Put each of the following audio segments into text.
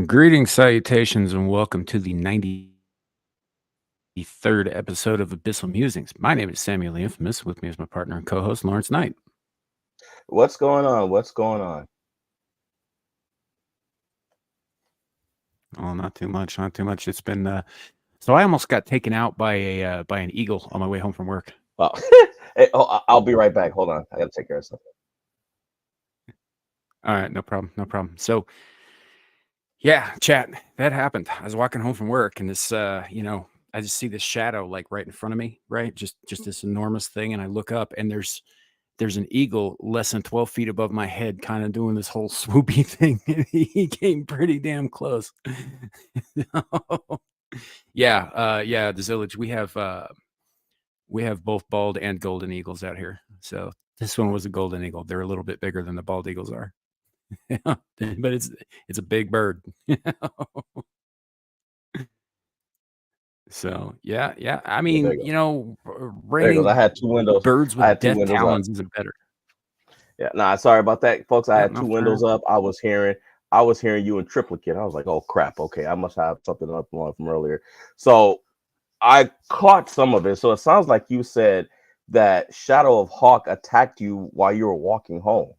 Greetings, salutations, and welcome to the 93rd episode of Abyssal Musings. My name is Samuel the Infamous. With me is my partner and co-host, Lawrence Knight. What's going on? What's going on? Oh, not too much, not too much. It's been so I almost got taken out by an eagle on my way home from work. Oh, hey, I'll be right back. Hold on. I gotta take care of something. All right, no problem, no problem. So, yeah, chat, that happened. I was walking home from work, and this, I just see this shadow like right in front of me, right? Just this enormous thing, and I look up, and there's an eagle less than 12 feet above my head, kind of doing this whole swoopy thing. He came pretty damn close. Yeah, the Zillage. We have both bald and golden eagles out here. So this one was a golden eagle. They're a little bit bigger than the bald eagles are. But it's a big bird. So yeah. I Yeah, there mean, you go. There it goes. I raining had two windows. birds I with had two death windows up. talons isn't better. Yeah, nah, sorry about that, folks. I Yeah, had no two fair. windows up. I was hearing you in triplicate. I was like, oh crap. Okay, I must have something up from earlier. So I caught some of it. So it sounds like you said that Shadow of Hawk attacked you while you were walking home.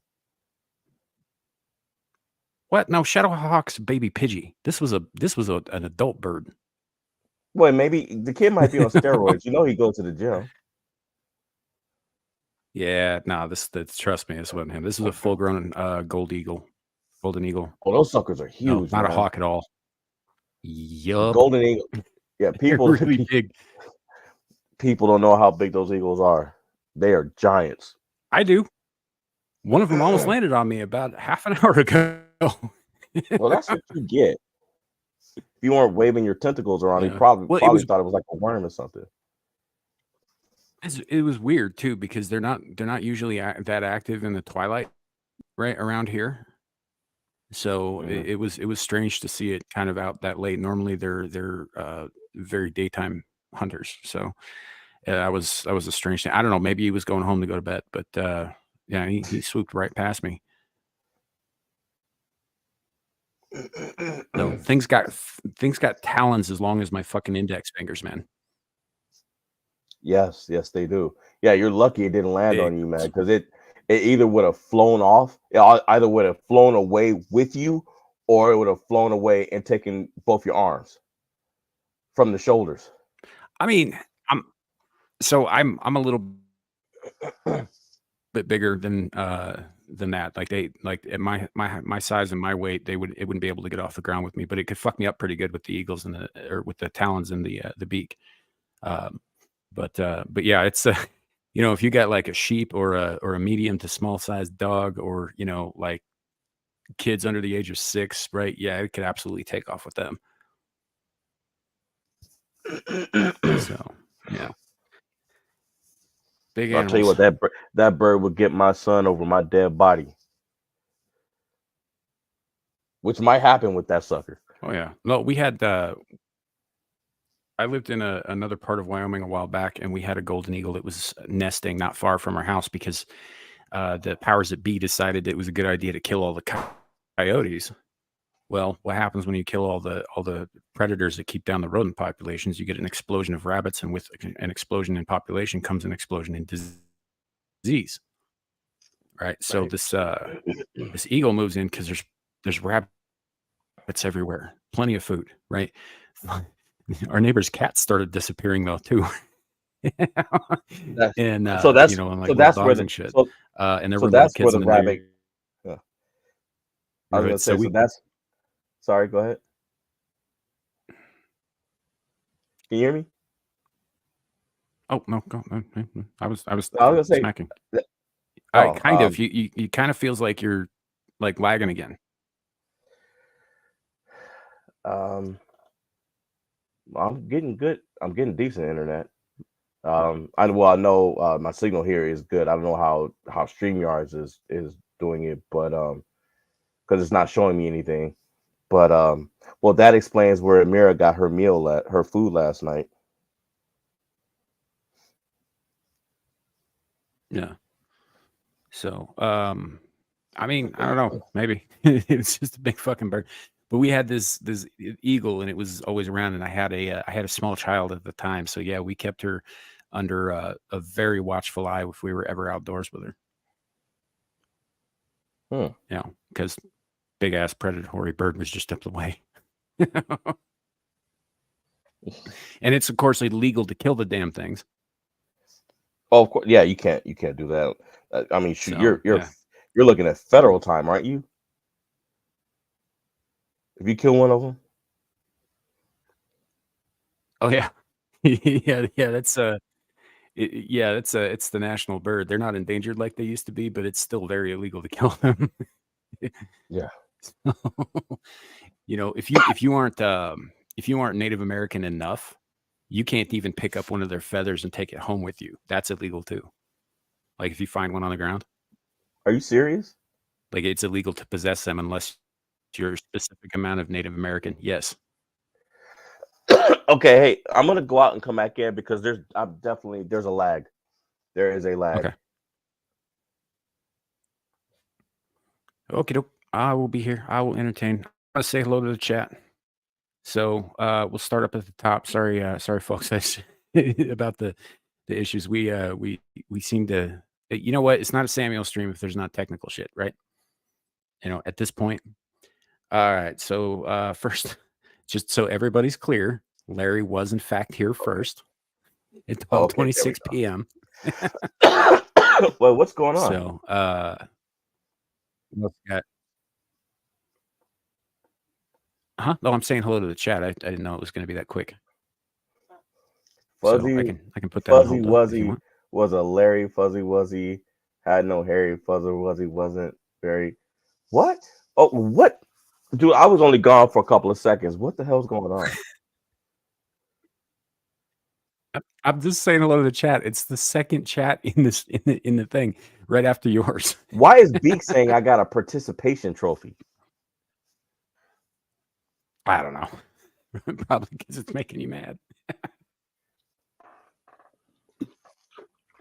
What? No, Shadowhawk's baby Pidgey. This was an adult bird. Well, maybe the kid might be on steroids. You know, he goes to the gym. Yeah, no, this trust me, this wasn't him. This was a full-grown golden eagle. Oh, those suckers are No, huge, not a man. hawk at all. Yup, Golden eagle. Yeah, they're really big. people don't know how big those eagles are. They are giants. I do. One of them almost landed on me about half an hour ago. Well, that's what you get. If you weren't waving your tentacles around, he Yeah. probably Well, probably thought it was like a worm or something. it was weird too because they're not usually that active in the twilight right around here. So Hmm. it was strange to see it kind of out that late. Normally they're very daytime hunters. So that was a strange thing. I don't know. Maybe he was going home to go to bed, but yeah, he swooped right past me. So things got talons as long as my fucking index fingers, man. Yes, they do. Yeah, you're lucky it didn't land Big on you, man, ones. because it either would have flown off, either would have flown away with you, or it would have flown away and taken both your arms from the shoulders. I mean, I'm I'm a little bit bigger than that. Like they like at my size and my weight, it wouldn't be able to get off the ground with me, but it could fuck me up pretty good with the eagles and the or with the talons and the beak. Um, but yeah, it's if you got like a sheep or a medium to small sized dog or like kids under the age of 6, right? Yeah, it could absolutely take off with them. So yeah, big I'll tell you animals. what, that bird would get my son over my dead body, which might happen with that sucker. Oh yeah. No, we had I lived in another part of Wyoming a while back, and we had a golden eagle that was nesting not far from our house because the powers that be decided it was a good idea to kill all the coyotes. Well, what happens when you kill all the predators that keep down the rodent populations? You get an explosion of rabbits, and with an explosion in population comes an explosion in disease. Right. So Right. this eagle moves in because there's rabbits everywhere, plenty of food. Right. Our neighbor's cats started disappearing though too. That's And so that's and so like little that's where dogs the and shit. so And there so were little that's where kids the in the rabbit. Yeah, I was gonna neighborhood. So say so we that's. Sorry, go ahead. Can you hear me? oh no, go no. I was No, I was gonna say. smacking. that- I Oh, kind of you kind of feels like you're like lagging again. um, I'm getting good. I'm getting decent internet. I know my signal here is good. I don't know how StreamYards is doing it, but because it's not showing me anything. But well, that explains where Amira got her food last night. Yeah. So I mean, I don't know, maybe it's just a big fucking bird. But we had this eagle, and it was always around. And I had a small child at the time, so yeah, we kept her under a very watchful eye if we were ever outdoors with her. Hmm. You know, because big ass predatory bird was just up the way. And it's of course illegal to kill the damn things. Oh, of course, yeah, you can't do that. I mean, shoot, So yeah. you're looking at federal time, aren't you? If you kill one of them, Oh yeah. Yeah, yeah. Yeah, it's the national bird. They're not endangered like they used to be, but it's still very illegal to kill them. yeah. You know, if you aren't Native American enough, you can't even pick up one of their feathers and take it home with you. That's illegal too. Like if you find one on the ground, Are you serious? like it's illegal to possess them unless you're a specific amount of Native American. Yes. Okay, hey, I'm gonna go out and come back in because there's a lag. There is a lag. Okay. Okay, doke. I will be here. I will entertain. I'll say hello to the chat. So we'll start up at the top. Sorry, folks, about the issues. We seem to. You know what? It's not a Samuel stream if there's not technical shit, right? You know, at this point. All right. So first, just so everybody's clear, Larry was in fact here first at Okay, there we 12:26 p.m. go. Well, what's going on? So what's that? Huh? Oh, I'm saying hello to the chat. I didn't know it was going to be that quick. So I Fuzzy can put that on Fuzzy hold though if you Wuzzy want. was a Larry Fuzzy Wuzzy, had no Harry Fuzzy Wuzzy, wasn't very what? Oh, what? Dude, I was only gone for a couple of seconds. What the hell's going on? I'm just saying hello to the chat. It's the second chat in this in the thing right after yours. Why is Beak saying I got a participation trophy? I don't know. Probably because it's making you mad.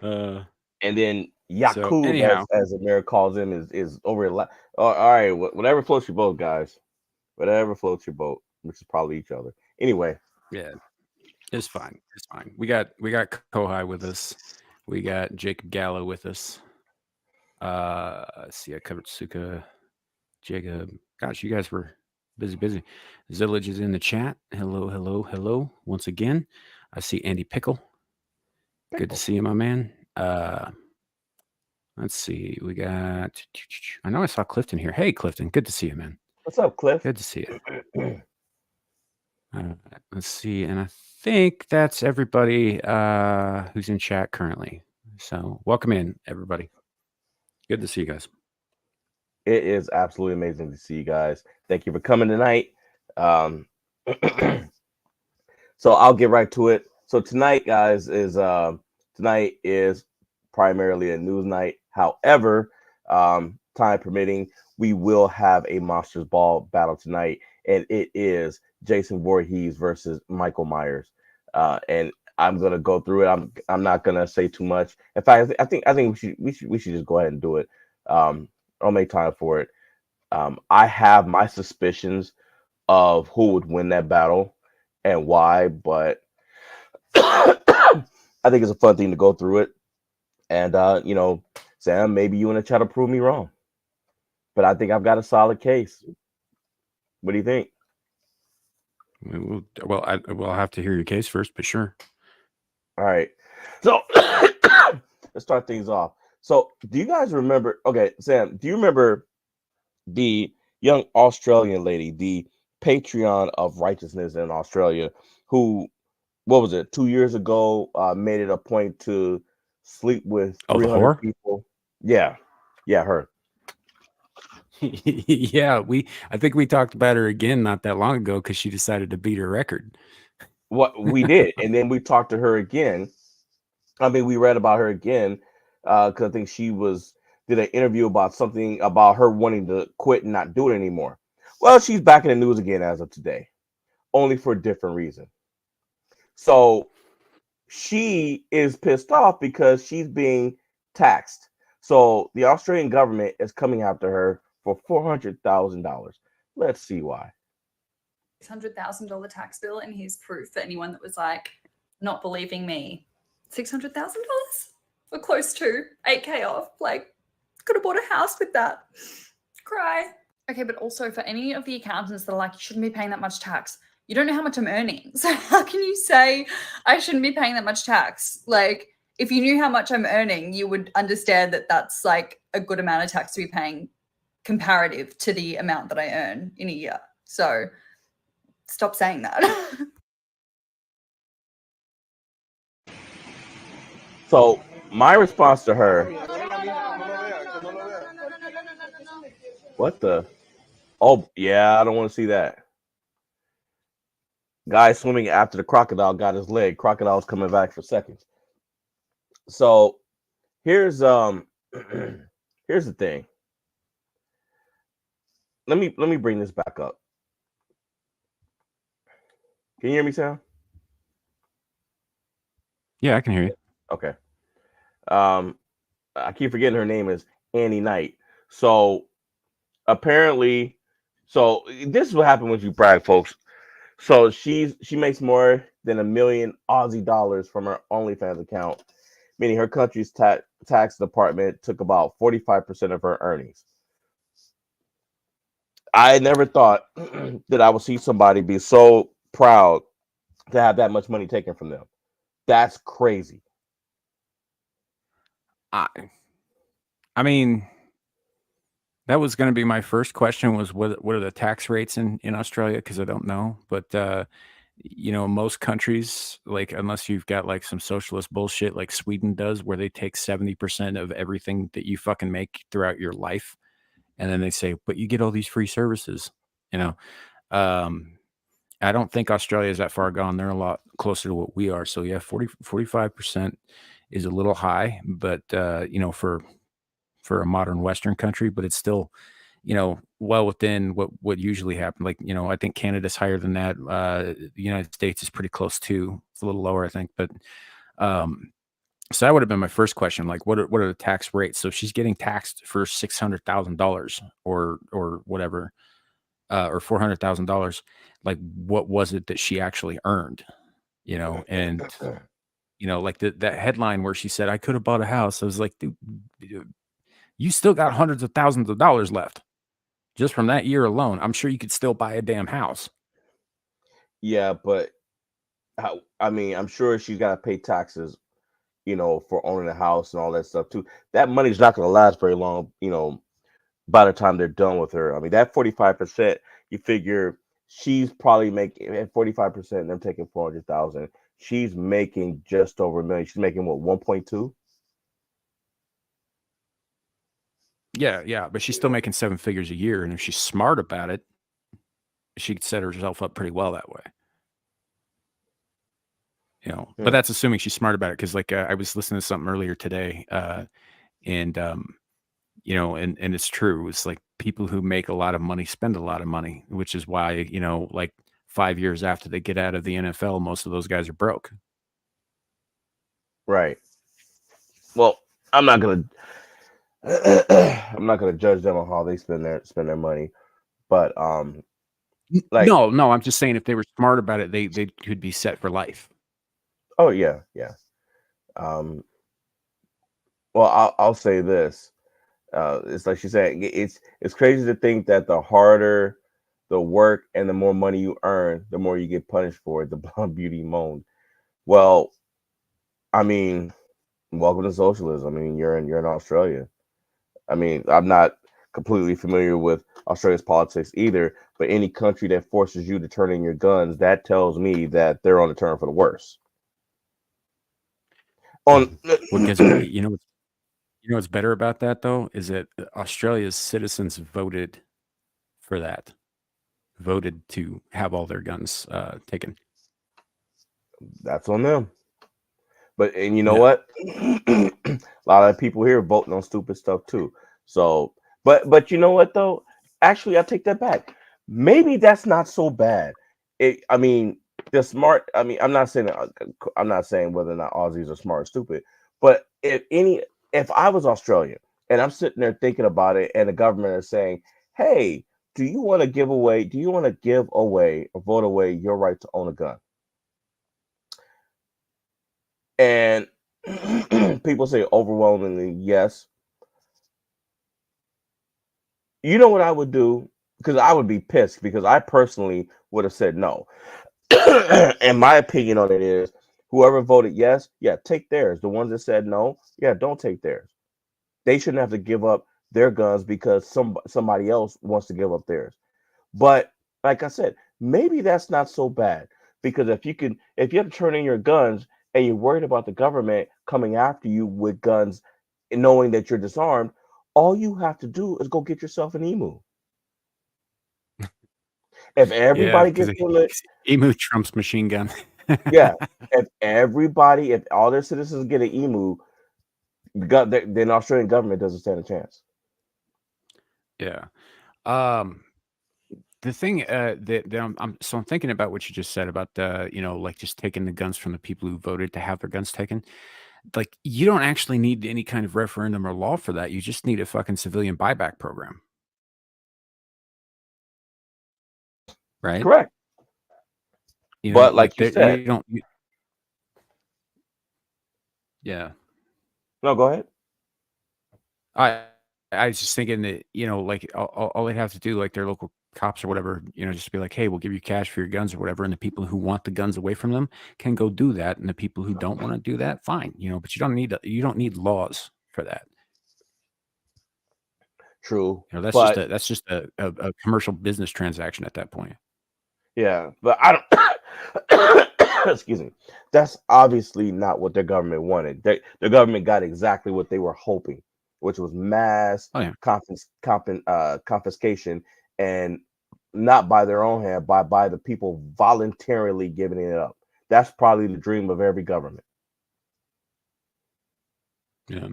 And then So Yakub, anyhow, as Amir calls him, is over. All right, whatever floats your boat, guys. Whatever floats your boat, which is probably each other. Anyway, yeah, it's fine. It's fine. We got Kohai with us. We got Jacob Gallo with us. Let's see, I covered Suka, Jacob. Gosh, you guys were busy. Zillage is in the chat. Hello. Once again, I see Andy Pickle. Good to see you, my man. Let's see. We got. I know I saw Clifton here. Hey, Clifton. Good to see you, man. what's up, Cliff? Good to see you. Let's see. And I think that's everybody who's in chat currently. So welcome in, everybody. Good to see you guys. It is absolutely amazing to see you guys. Thank you for coming tonight. So I'll get right to it. So tonight, guys, is primarily a news night. However, time permitting, we will have a Monsters Ball battle tonight, and it is Jason Voorhees versus Michael Myers. And I'm gonna go through it. I'm not gonna say too much. In fact, I think we should just go ahead and do it. I'll make time for it. I have my suspicions of who would win that battle and why, but I think it's a fun thing to go through it. And Sam, maybe you want to try to prove me wrong, but I think I've got a solid case. What do you think? Well, we'll have to hear your case first, but sure. All right, so let's start things off. So, do you guys remember? Okay, Sam, do you remember the young Australian lady, the Patreon of righteousness in Australia, who, what was it, 2 years ago, made it a point to sleep with Oh, the 300 whore? people? Yeah, her. Yeah, I think we talked about her again not that long ago because she decided to beat her record. What we did, and then we talked to her again. I mean, we read about her again because I think she did an interview about something about her wanting to quit and not do it anymore. Well, she's back in the news again as of today, only for a different reason. So she is pissed off because she's being taxed. So the Australian government is coming after her for $400,000. Let's see why. $600,000 tax bill, and here's proof for anyone that was like not believing me. $600,000? We're close to 8K off. Like, could have bought a house with that. Cry. Okay, but also for any of the accountants that are like, you shouldn't be paying that much tax. You don't know how much I'm earning. So how can you say I shouldn't be paying that much tax? Like, if you knew how much I'm earning, you would understand that that's like a good amount of tax to be paying comparative to the amount that I earn in a year. So stop saying that. So my response to her, what the? Oh yeah, I don't want to see that. Guy swimming after the crocodile got his leg. Crocodile's coming back for seconds. So here's here's the thing. Let me bring this back up. Can you hear me, Sam? Yeah, I can hear you. Okay. I keep forgetting her name is Annie Knight. So apparently, so this is what happened when you brag, folks. So she makes more than $1 million Aussie dollars from her OnlyFans account, meaning her country's tax department took about 45% of her earnings. I never thought that I would see somebody be so proud to have that much money taken from them. That's crazy. I mean, that was going to be my first question, was what are the tax rates in Australia? Because I don't know. But, you know, most countries, like, unless you've got like some socialist bullshit like Sweden does, where they take 70% of everything that you fucking make throughout your life. And then they say, but you get all these free services, you know. I don't think Australia is that far gone. They're a lot closer to what we are. So yeah, 45% is a little high, but you know, for a modern Western country, but it's still, you know, well within what usually happens. Like, you know, I think Canada's higher than that. The United States is pretty close too. It's a little lower, I think. But so that would have been my first question. Like, what are the tax rates? So she's getting taxed for $600,000 or whatever, or $400,000. Like, what was it that she actually earned? You know, and you know, like that headline where she said, "I could have bought a house." I was like, dude, you still got hundreds of thousands of dollars left just from that year alone. I'm sure you could still buy a damn house. Yeah, but I mean, I'm sure she's got to pay taxes, you know, for owning a house and all that stuff too. That money's not going to last very long, you know, by the time they're done with her. I mean, that 45%, you figure she's probably making at 45%, them taking 400,000. She's making just over $1 million. She's making what, 1.2? Yeah, but she's still making 7 figures a year, and if she's smart about it, she could set herself up pretty well that way. You know, but that's assuming she's smart about it. Because like I was listening to something earlier today, and you know, and it's true. It's like people who make a lot of money spend a lot of money, which is why, you know, like 5 years after they get out of the NFL, most of those guys are broke. Right. Well, I'm not gonna judge them on how they spend their money, but like, no, I'm just saying if they were smart about it, they could be set for life. oh yeah. Well, I'll say this. It's like she said, it's crazy to think that the harder the work and the more money you earn, the more you get punished for it. The blonde beauty moaned. Well, I mean, welcome to socialism. I mean, you're in Australia. I mean, I'm not completely familiar with Australia's politics either, but any country that forces you to turn in your guns, that tells me that they're on the turn for the worse. On Because you know what's better about that though is that Australia's citizens voted for that, voted to have all their guns taken. that's on them. And you know what? A lot of people here voting on stupid stuff too. So, but you know what though? Actually, I take that back. Maybe that's not so bad. I mean, the smart. I mean, I'm not saying whether or not Aussies are smart or stupid. But if I was Australian and I'm sitting there thinking about it, and the government is saying, "Hey, do you want to give away or vote away your right to own a gun? And people say overwhelmingly yes. You know what I would do? Because I would be pissed because I personally would have said no. And my opinion on it is whoever voted yes, yeah, take theirs. The ones that said no, yeah, don't take theirs. They shouldn't have to give up their guns because somebody else wants to give up theirs. But like I said, maybe that's not so bad because if you have to turn in your guns and you're worried about the government coming after you with guns and knowing that you're disarmed, all you have to do is go get yourself an emu. If Yeah, everybody because gets one, emu trumps machine gun. yeah. If all their citizens get an emu, then the Australian government doesn't stand a chance. Yeah. The thing that I'm thinking about what you just said about like just taking the guns from the people who voted to have their guns taken. Like you don't actually need any kind of referendum or law for that. You just need a fucking civilian buyback program, right? Correct. But like you said, you don't. Yeah. No, go ahead. I was just thinking that, like all they'd have to do, like their local cops or whatever, just be like, hey, we'll give you cash for your guns or whatever. And the people who want the guns away from them can go do that. And the people who don't want to do that, fine, but you don't need laws for that. True. That's just a commercial business transaction at that point. Yeah, but I don't. Excuse me. That's obviously not what their government wanted. The government got exactly what they were hoping, which was mass confiscation, and not by their own hand, by the people voluntarily giving it up. That's probably the dream of every government. Yeah.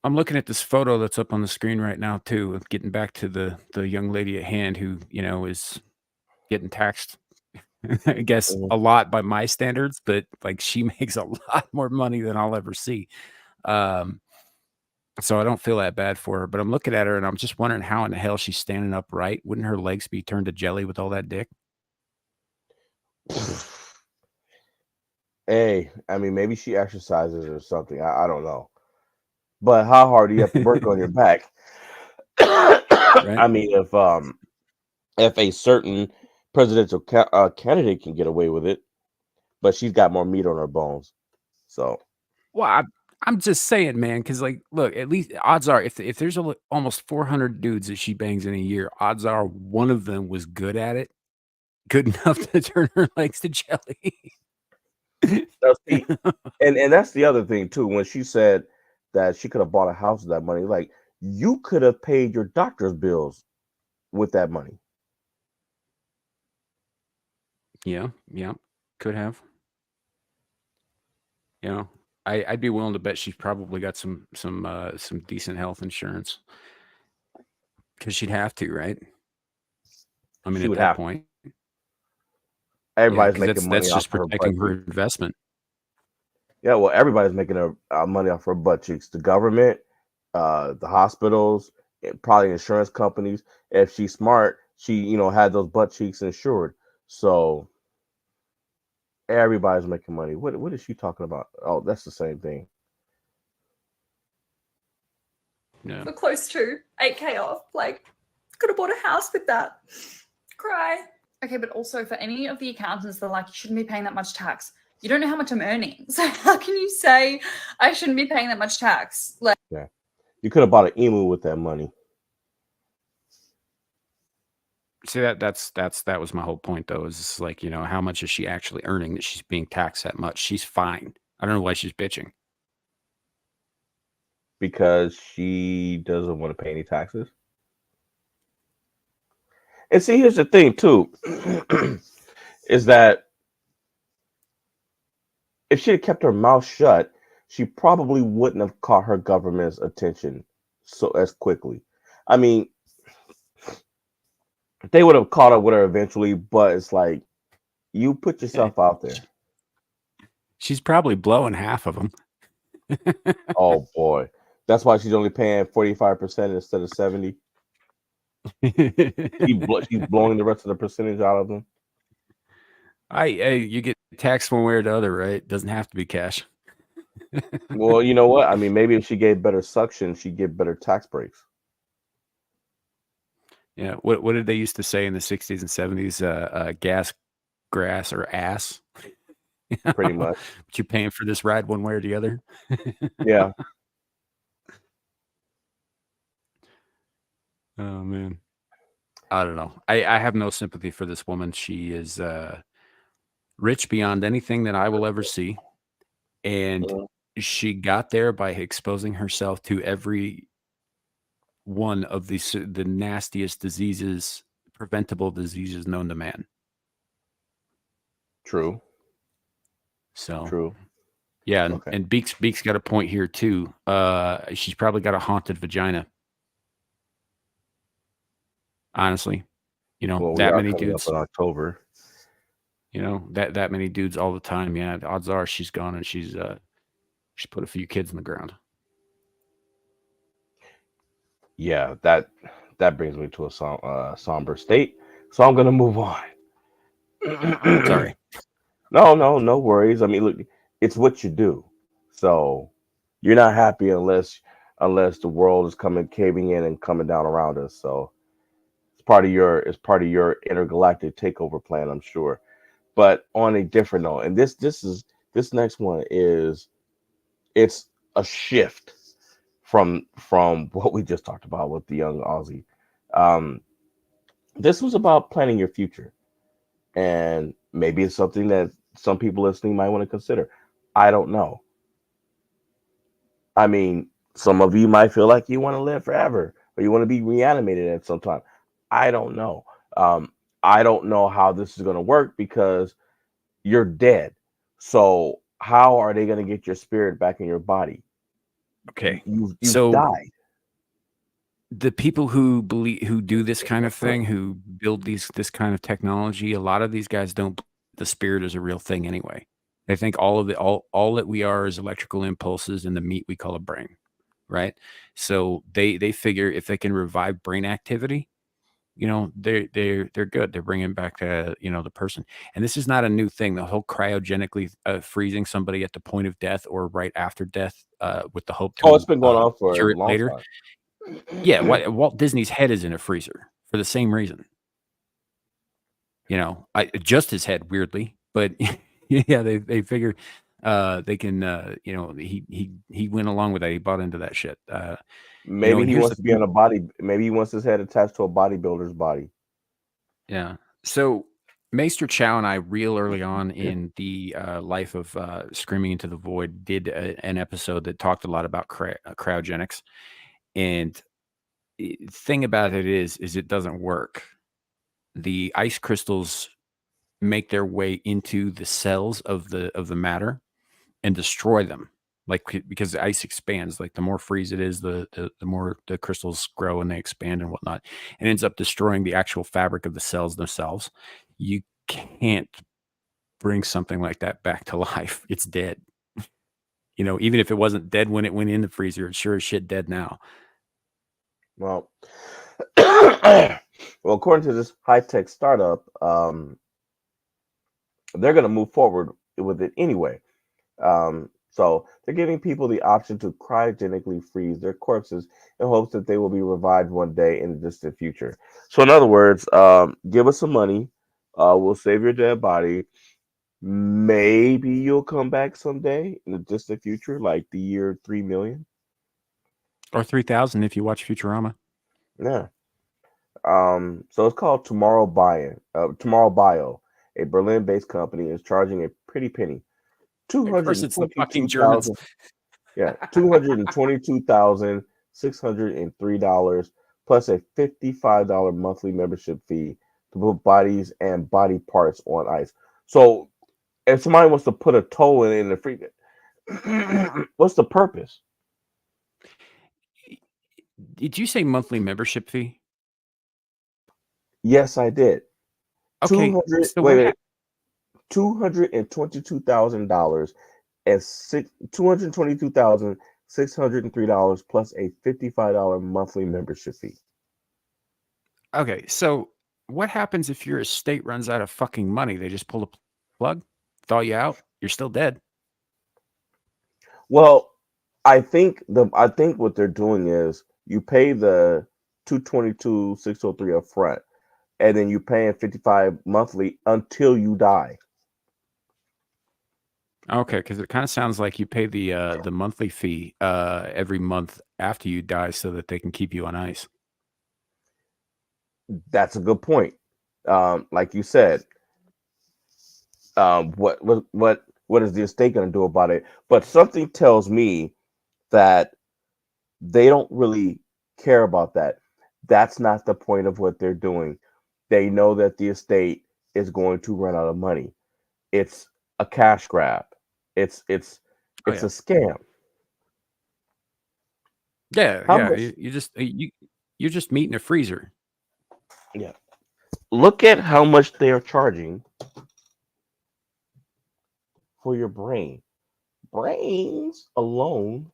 I'm looking at this photo that's up on the screen right now too, of getting back to the young lady at hand who, is getting taxed, I guess a lot by my standards, but like she makes a lot more money than I'll ever see. So I don't feel that bad for her, but I'm looking at her and I'm just wondering how in the hell she's standing upright. Wouldn't her legs be turned to jelly with all that dick? Hey, I mean, maybe she exercises or something. I don't know. But how hard do you have to work on your back? Right? I mean, if a certain presidential candidate can get away with it, but she's got more meat on her bones. So, well, I'm just saying, man, because like, look, at least odds are if there's almost 400 dudes that she bangs in a year, odds are one of them was good at it, good enough to turn her legs to jelly. now, see, and that's the other thing too. When she said that she could have bought a house with that money, like you could have paid your doctor's bills with that money. Yeah, could have. I'd be willing to bet she's probably got some decent health insurance because she'd have to, right? I mean, She at would that have. point, Everybody's 'cause making money that's off just of her protecting butt her cheeks. investment. Yeah, well, everybody's making money off her butt cheeks. The government, the hospitals, probably insurance companies. If she's smart, she had those butt cheeks insured. So everybody's making money. What is she talking about? Oh, that's the same thing. Yeah. We're close to 8K off. Like, could have bought a house with that. Cry. Okay, but also for any of the accountants, they're like, you shouldn't be paying that much tax. You don't know how much I'm earning. So how can you say I shouldn't be paying that much tax? Like, Yeah, you could have bought an emu with that money. See, that was my whole point though, is it's like, how much is she actually earning that she's being taxed that much? She's fine. I don't know why she's bitching. Because she doesn't want to pay any taxes. And see, here's the thing too, is that if she had kept her mouth shut, she probably wouldn't have caught her government's attention so as quickly. I mean, they would have caught up with her eventually, but it's like you put yourself out there. She's probably blowing half of them. Oh boy, That's why she's only paying 45% instead of 70. She's blowing the rest of the percentage out of them. You get taxed one way or the other, right? Doesn't have to be cash. Well, you know what? I mean, maybe if she gave better suction, she'd get better tax breaks. Yeah. What did they used to say in the 60s and 70s? Gas, grass, or ass. Pretty much. But you paying for this ride one way or the other. Yeah. Oh man. I don't know. I have no sympathy for this woman. She is rich beyond anything that I will ever see. And Mhm. she got there by exposing herself to every one of the nastiest diseases, preventable diseases known to man. True. So True. yeah, Okay. and Beaks got a point here too. She's probably got a haunted vagina. Honestly, Well, we that are many coming up dudes, in October. that many dudes all the time. Yeah, the odds are she's gone and she's put a few kids in the ground. Yeah, that brings me to a somber state. So I'm gonna move on. Sorry. No worries. I mean, look, it's what you do. So you're not happy unless the world is coming caving in and coming down around us. So it's part of your intergalactic takeover plan, I'm sure. But on a different note, and this next one it's a shift from what we just talked about with the young Aussie. Um, this was about planning your future, and maybe it's something that some people listening might want to consider. I don't know. I mean, some of you might feel like you want to live forever, or you want to be reanimated at some time. I don't know. Um, I don't know how this is going to work because you're dead. So how are they going to get your spirit back in your body? Okay. You've So died. the people who do this kind of thing, who build this kind of technology, a lot of these guys don't believe the spirit is a real thing anyway. They think all that we are is electrical impulses in the meat we call a brain, right? So they figure if they can revive brain activity, they're good. They're bringing back the person. And this is not a new thing. The whole cryogenically freezing somebody at the point of death or right after death with the hope Oh, it's to been going on for a cure it long later. time. Yeah, Walt Disney's head is in a freezer for the same reason. Just his head, weirdly, but yeah, they figure they can. He went along with that. He bought into that shit. Maybe And he here's wants the to be thing. on a body. Maybe he wants his head attached to a bodybuilder's body. Yeah. So Maester Chow and I, real early on in the life of Screaming into the Void, did an episode that talked a lot about cryogenics. And thing about it is it doesn't work. The ice crystals make their way into the cells of the matter and destroy them, because the ice expands. Like the more freeze it is, the more the crystals grow and they expand and whatnot, and ends up destroying the actual fabric of the cells themselves. You can't bring something like that back to life. It's dead. Even if it wasn't dead when it went in the freezer, it's sure as shit dead now. Well, well, according to this high-tech startup, they're going to move forward with it anyway. So they're giving people the option to cryogenically freeze their corpses in hopes that they will be revived one day in the distant future. So in other words, give us some money. We'll save your dead body. Maybe you'll come back someday in the distant future, like the year 3,000,000 or 3,000 if you watch Futurama. Yeah. So it's called Tomorrow Bio. A Berlin-based company is charging a pretty penny. Of course, it's the fucking 222,000. Germans. Yeah, $222,603 plus a $55 monthly membership fee to put bodies and body parts on ice. So if somebody wants to put a toe in the freezer, what's the purpose? Did you say monthly membership fee? Yes, I did. Okay, so wait, $222,000 and $222,603 $603 plus a $55 monthly membership fee. Okay, so what happens if your estate runs out of fucking money? They just pull the plug, thaw you out. You're still dead. Well, I think what they're doing is you pay the 222,603 up front, and then you pay 55 monthly until you die. Okay, because it kind of sounds like you pay the monthly fee every month after you die, so that they can keep you on ice. That's a good point. Like you said, what is the estate going to do about it? But something tells me that they don't really care about that. That's not the point of what they're doing. They know that the estate is going to run out of money. It's a cash grab. It's Oh a yeah, scam. yeah, How yeah. much? You're just meat in a freezer. Yeah. Look at how much they are charging for your brain. Brains alone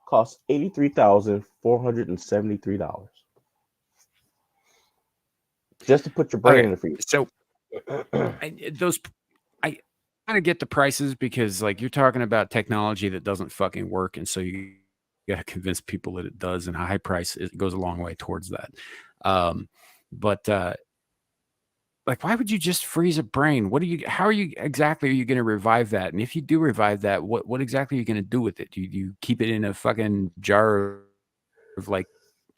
cost $83,473 just to put your brain Okay, in the freezer. so I kind of get the prices because like you're talking about technology that doesn't fucking work, and so you got to convince people that it does, and a high price it goes a long way towards that. But like, why would you just freeze a brain? How are you going to revive that? And if you do revive that, what exactly are you going to do with it? Do you keep it in a fucking jar of like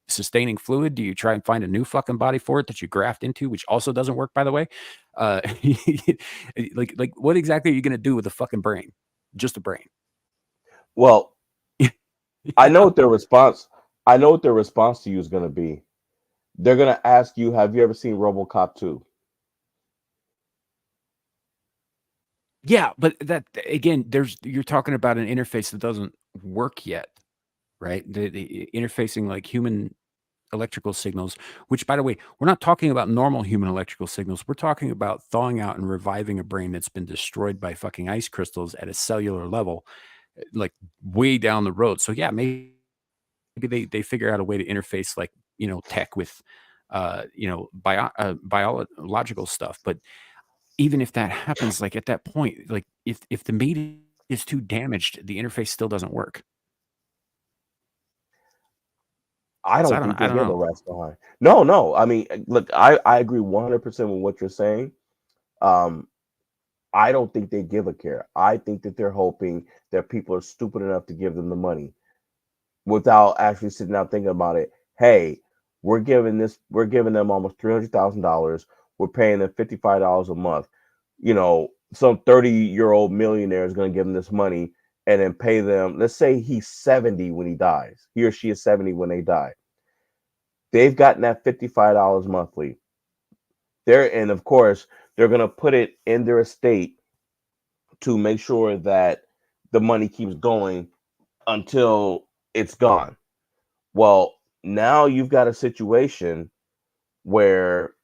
sustaining fluid? Do you try and find a new fucking body for it that you graft into, which also doesn't work, by the way? Like what exactly are you going to do with a fucking brain? Just a brain. Well, I know know? what their response. I know what their response to you is going to be. They're going to ask you, "Have you ever seen RoboCop 2?" Yeah, but that again, you're talking about an interface that doesn't work yet, right? The interfacing like human electrical signals, which by the way, we're not talking about normal human electrical signals. We're talking about thawing out and reviving a brain that's been destroyed by fucking ice crystals at a cellular level, like way down the road. So yeah, maybe they figure out a way to interface like, tech with biological stuff. But even if that happens, like at that point, like if the meat is too damaged, the interface still doesn't work. I So don't think I they don't get the know. rest behind. No, no. I mean, look, I agree 100% with what you're saying. Um, I don't think they give a care. I think that they're hoping that people are stupid enough to give them the money without actually sitting down thinking about it. Hey, we're giving them almost $300,000. We're paying them $55 a month. Some 30-year-old millionaire is going to give them this money and then pay them. Let's say he's 70 when he dies. He or she is 70 when they die. They've gotten that $55 monthly. And of course, they're going to put it in their estate to make sure that the money keeps going until it's gone. Well, now you've got a situation where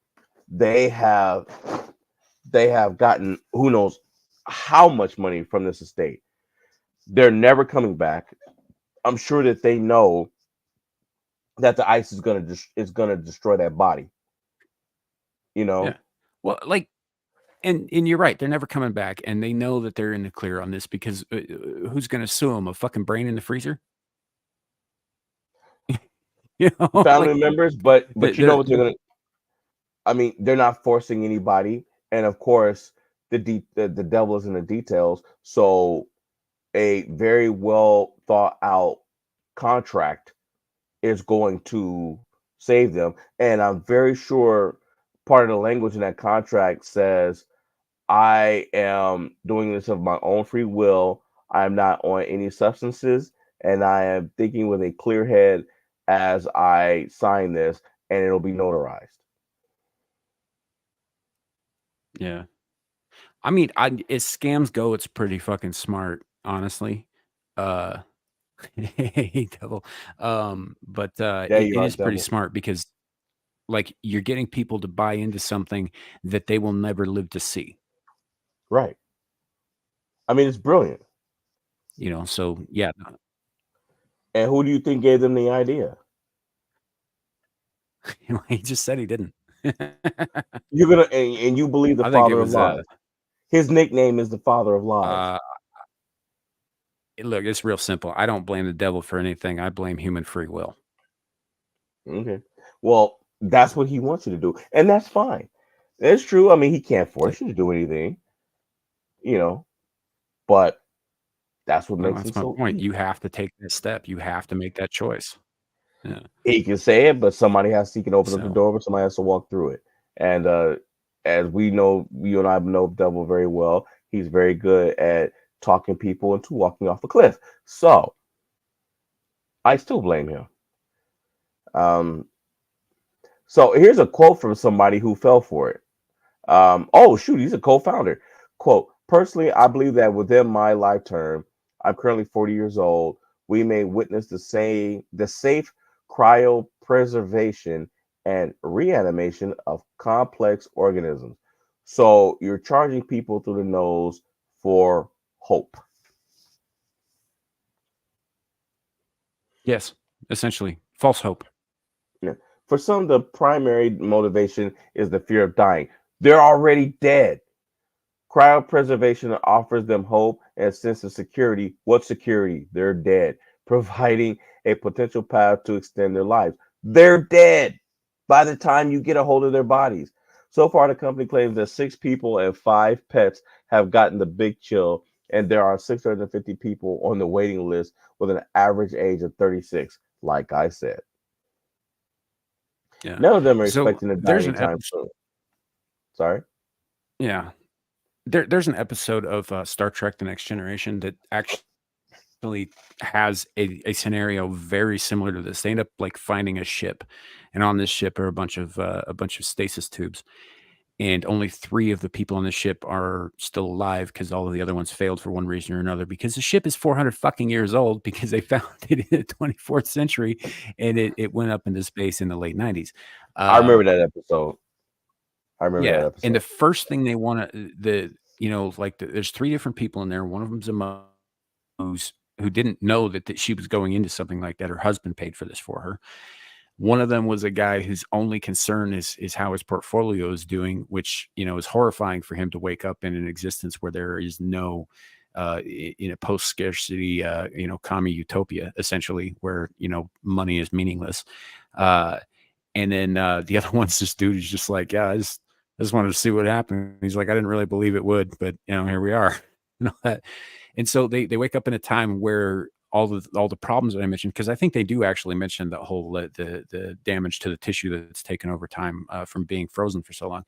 they have gotten who knows how much money from this estate. They're never coming back. I'm sure that they know that the ice is gonna destroy that body. You Yeah. know, Well, like, and you're right. They're never coming back, and they know that they're in the clear on this because who's going to sue them? A fucking brain in the freezer? family Like members, the but you know the, what they're the gonna. I mean, they're not forcing anybody, and of course, the devil is in the details. So a very well thought out contract is going to save them. And I'm very sure part of the language in that contract says, I am doing this of my own free will. I'm not on any substances, and I am thinking with a clear head as I sign this, and it'll be notarized. yeah. I mean, as scams go, it's pretty fucking smart, honestly. Uh, hey, devil. But There it you are, is pretty devil. smart because like you're getting people to buy into something that they will never live to see. Right. I mean, it's brilliant. So yeah, And who do you think gave them the idea? He just said he didn't. You're gonna and you believe the I think it father of was lies. His nickname is the father of lies. uh look, it's real simple. I don't blame the devil for anything. I blame human free will. Okay. Well, that's what he wants you to do, and that's fine. It's true. I mean, he can't It's like, force you to do anything, but that's what well, makes him that's my so point. You evil. have to take that step. You have to make that choice. Yeah. He can say it, but somebody he can open up the So door, but somebody has to walk through it. And as we know, you and I know Devil very well. He's very good at talking people into walking off a cliff. So I still blame him. Um, so here's a quote from somebody who fell for it. Oh shoot, he's a co-founder. Quote, personally, I believe that within my lifetime, I'm currently 40 years old, we may witness the safe cryopreservation and reanimation of complex organisms. So you're charging people through the nose for hope. yes, essentially false hope. Yeah. For some, the primary motivation is the fear of dying. They're already dead. Cryopreservation offers them hope and a sense of security. What security? They're dead, providing a potential path to extend their lives. They're dead by the time you get a hold of their bodies. So far, the company claims that 6 people and 5 pets have gotten the big chill, and there are 650 people on the waiting list with an average age of 36. Like I said, Yeah. none of them are So expecting to die there's an anytime episode. soon. Sorry. Yeah. There's an episode of Star Trek: The Next Generation that actually has a scenario very similar to this. They end up like finding a ship, and on this ship are a bunch of stasis tubes, and only 3 of the people on the ship are still alive because all of the other ones failed for one reason or another. Because the ship is 400 fucking years old because they found it in the 24th century, and it went up into space in the late 90s. I remember Um, that episode. I remember that yeah, and the episode. first thing they want to there's 3 different people in there. One of them's a who didn't know that she was going into something like that. Her husband paid for this for her. One of them was a guy whose only concern is how his portfolio is doing, which is horrifying for him to wake up in an existence where there is no in a post scarcity commie utopia, essentially, where money is meaningless. Uh, and then the other one's this dude who's just like, yeah, I just wanted to see what happened. He's like, I didn't really believe it would, but here we are. That. And so they wake up in a time where all the problems that I mentioned, because I think they do actually mention the whole the damage to the tissue that's taken over time from being frozen for so long.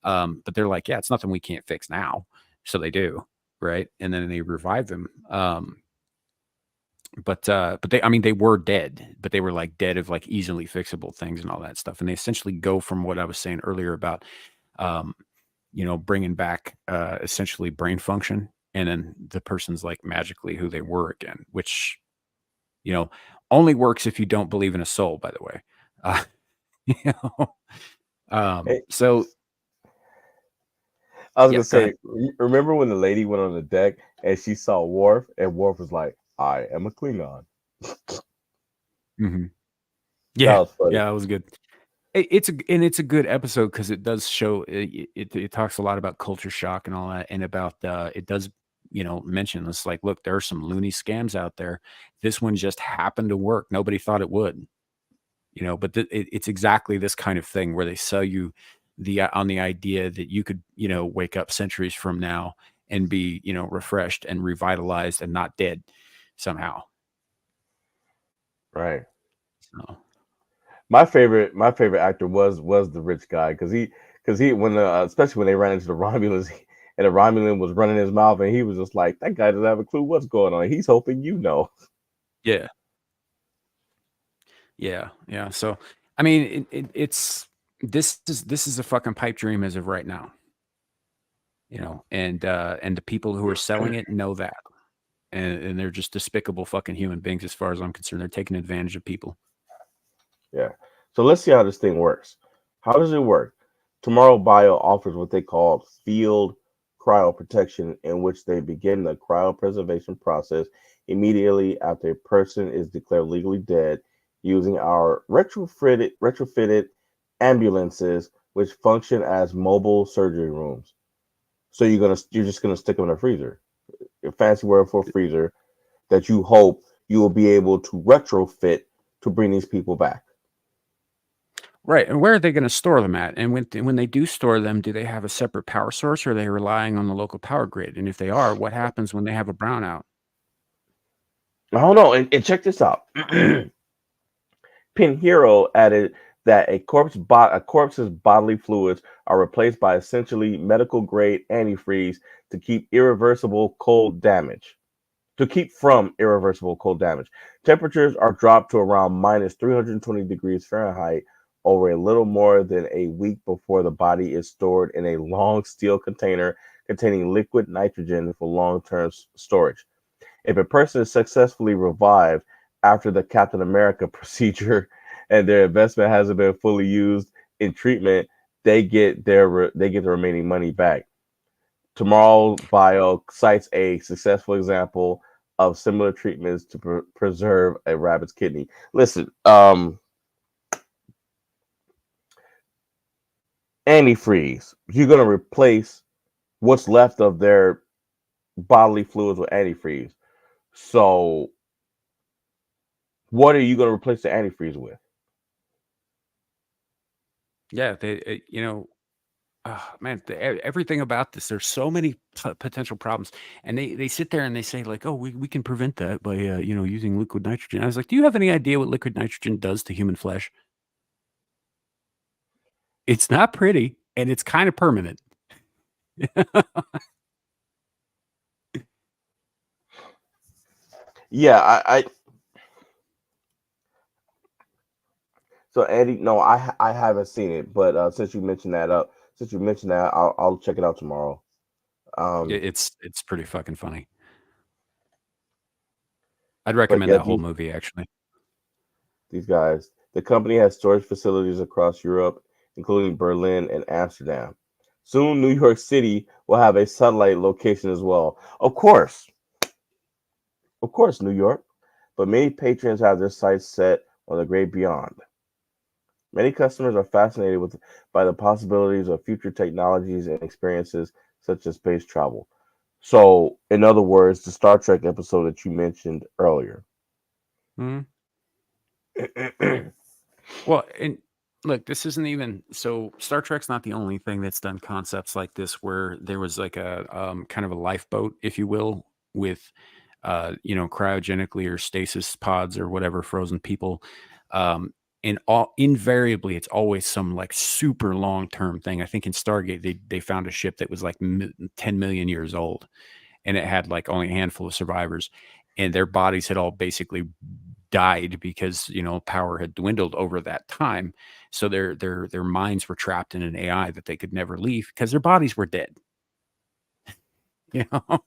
But they're like, yeah, it's nothing we can't fix now. So they do, right? And then they revive them. But they, I mean, they were dead, but they were like dead of like easily fixable things and all that stuff. And they essentially go from what I was saying earlier about, um, bringing back essentially brain function, and then the person's like magically who they were again, which you know only works if you don't believe in a soul. By the way, uh, you know. Hey, So I was yeah, gonna go say, ahead. remember when the lady went on the deck and she saw Worf, and Worf was like, "I am a Klingon." Hmm. That Yeah, was funny. yeah, that was good. It's a good episode because it does show it talks a lot about culture shock and all that, and about it does mention this, like, look, there are some loony scams out there. This one just happened to work. Nobody thought it would, but it's exactly this kind of thing where they sell you on the idea that you could wake up centuries from now and be refreshed and revitalized and not dead somehow. Right. So My favorite actor was the rich guy because he when especially when they ran into the Romulans and the Romulan was running his mouth and he was just like, that guy doesn't have a clue what's going on. He's hoping you know. yeah. Yeah. So, I mean, it's this is a fucking pipe dream as of right now, and the people who are selling it know that, and they're just despicable fucking human beings as far as I'm concerned. They're taking advantage of people. Yeah. So let's see how this thing works. How does it work? Tomorrow Bio offers what they call field cryoprotection, in which they begin the cryopreservation process immediately after a person is declared legally dead using our retrofitted ambulances, which function as mobile surgery rooms. So you're just gonna stick them in a freezer, a fancy word for freezer that you hope you will be able to retrofit to bring these people back. Right, and where are they gonna store them at? And when they do store them, do they have a separate power source, or are they relying on the local power grid? And if they are, what happens when they have a brownout? I don't know, and check this out. Pinheiro added that a corpse's bodily fluids are replaced by essentially medical grade antifreeze to keep irreversible cold damage. To keep from irreversible cold damage, temperatures are dropped to around minus 320 degrees Fahrenheit over a little more than a week before the body is stored in a long steel container containing liquid nitrogen for long-term storage. If a person is successfully revived after the Captain America procedure and their investment hasn't been fully used in treatment, they get the remaining money back. Tomorrow Bio cites a successful example of similar treatments to preserve a rabbit's kidney. Listen, antifreeze. You're gonna replace what's left of their bodily fluids with antifreeze. So, what are you gonna replace the antifreeze with? Yeah, man, everything about this, there's so many potential problems, and they sit there and they say like, oh, we can prevent that by using liquid nitrogen. I was like, do you have any idea what liquid nitrogen does to human flesh? It's not pretty, and it's kind of permanent. Yeah, I so Eddie, no, I haven't seen it, but since you mentioned that, I'll check it out tomorrow. Um, It's pretty fucking funny. I'd but recommend yeah, that whole movie actually. these guys, the company has storage facilities across Europe, including Berlin and Amsterdam. Soon, New York City will have a satellite location as well. Of course, New York. But many patrons have their sights set on the great beyond. Many customers are fascinated by the possibilities of future technologies and experiences such as space travel. So, in other words, the Star Trek episode that you mentioned earlier. Mhm. Well, and look, this isn't even so. Star Trek's not the only thing that's done concepts like this, where there was like a kind of a lifeboat, if you will, with cryogenically or stasis pods or whatever, frozen people. Um, and all invariably, it's always some like super long term thing. I think in Stargate, they found a ship that was like 10 million years old, and it had like only a handful of survivors, and their bodies had all basically died because power had dwindled over that time. So their minds were trapped in an AI that they could never leave because their bodies were dead. You know,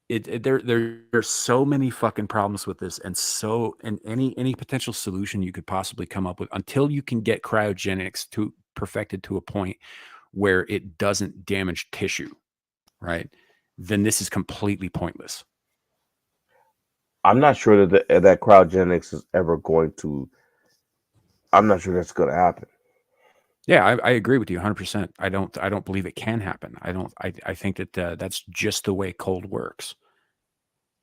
there's so many fucking problems with this, and any potential solution you could possibly come up with until you can get cryogenics to perfected to a point where it doesn't damage tissue, right? Then this is completely pointless. I'm not sure that cryogenics is ever going to. I'm not sure that's going to happen. Yeah, I agree with you 100%. I don't believe it can happen. I think that that's just the way cold works.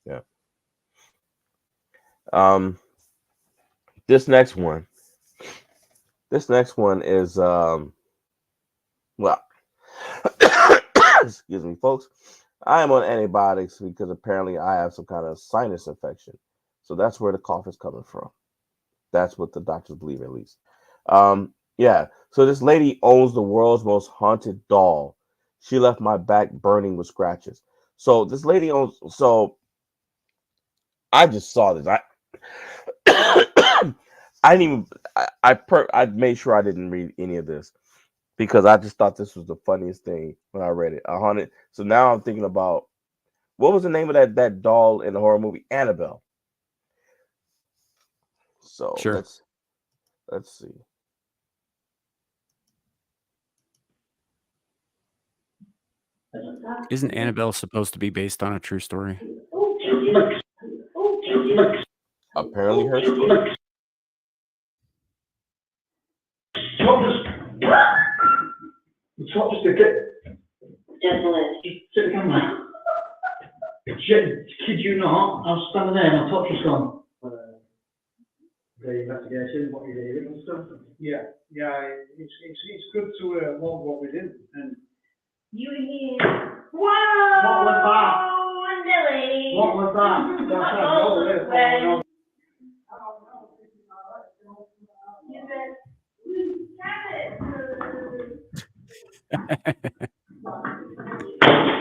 Yeah. Um. This next one. This next one is well. Excuse me, folks. I am on antibiotics because apparently I have some kind of sinus infection. So that's where the cough is coming from. That's what the doctors believe, at least. Yeah. So this lady owns the world's most haunted doll. She left my back burning with scratches. So this lady owns. So I just saw this. I didn't even. I made sure I didn't read any of this because I just thought this was the funniest thing when I read it. 100. So now I'm thinking about what was the name of that doll in the horror movie Annabelle. So Sure. let's see. Isn't Annabelle supposed to be based on a true story? Apparently, her. Kid you not, I was standing there and my touch was gone. The investigation, what you did and stuff. Yeah, it's good to log what we did. And You hear? Wow! What was that? Dilly! What was that? That's how goal is. You said, "We got it."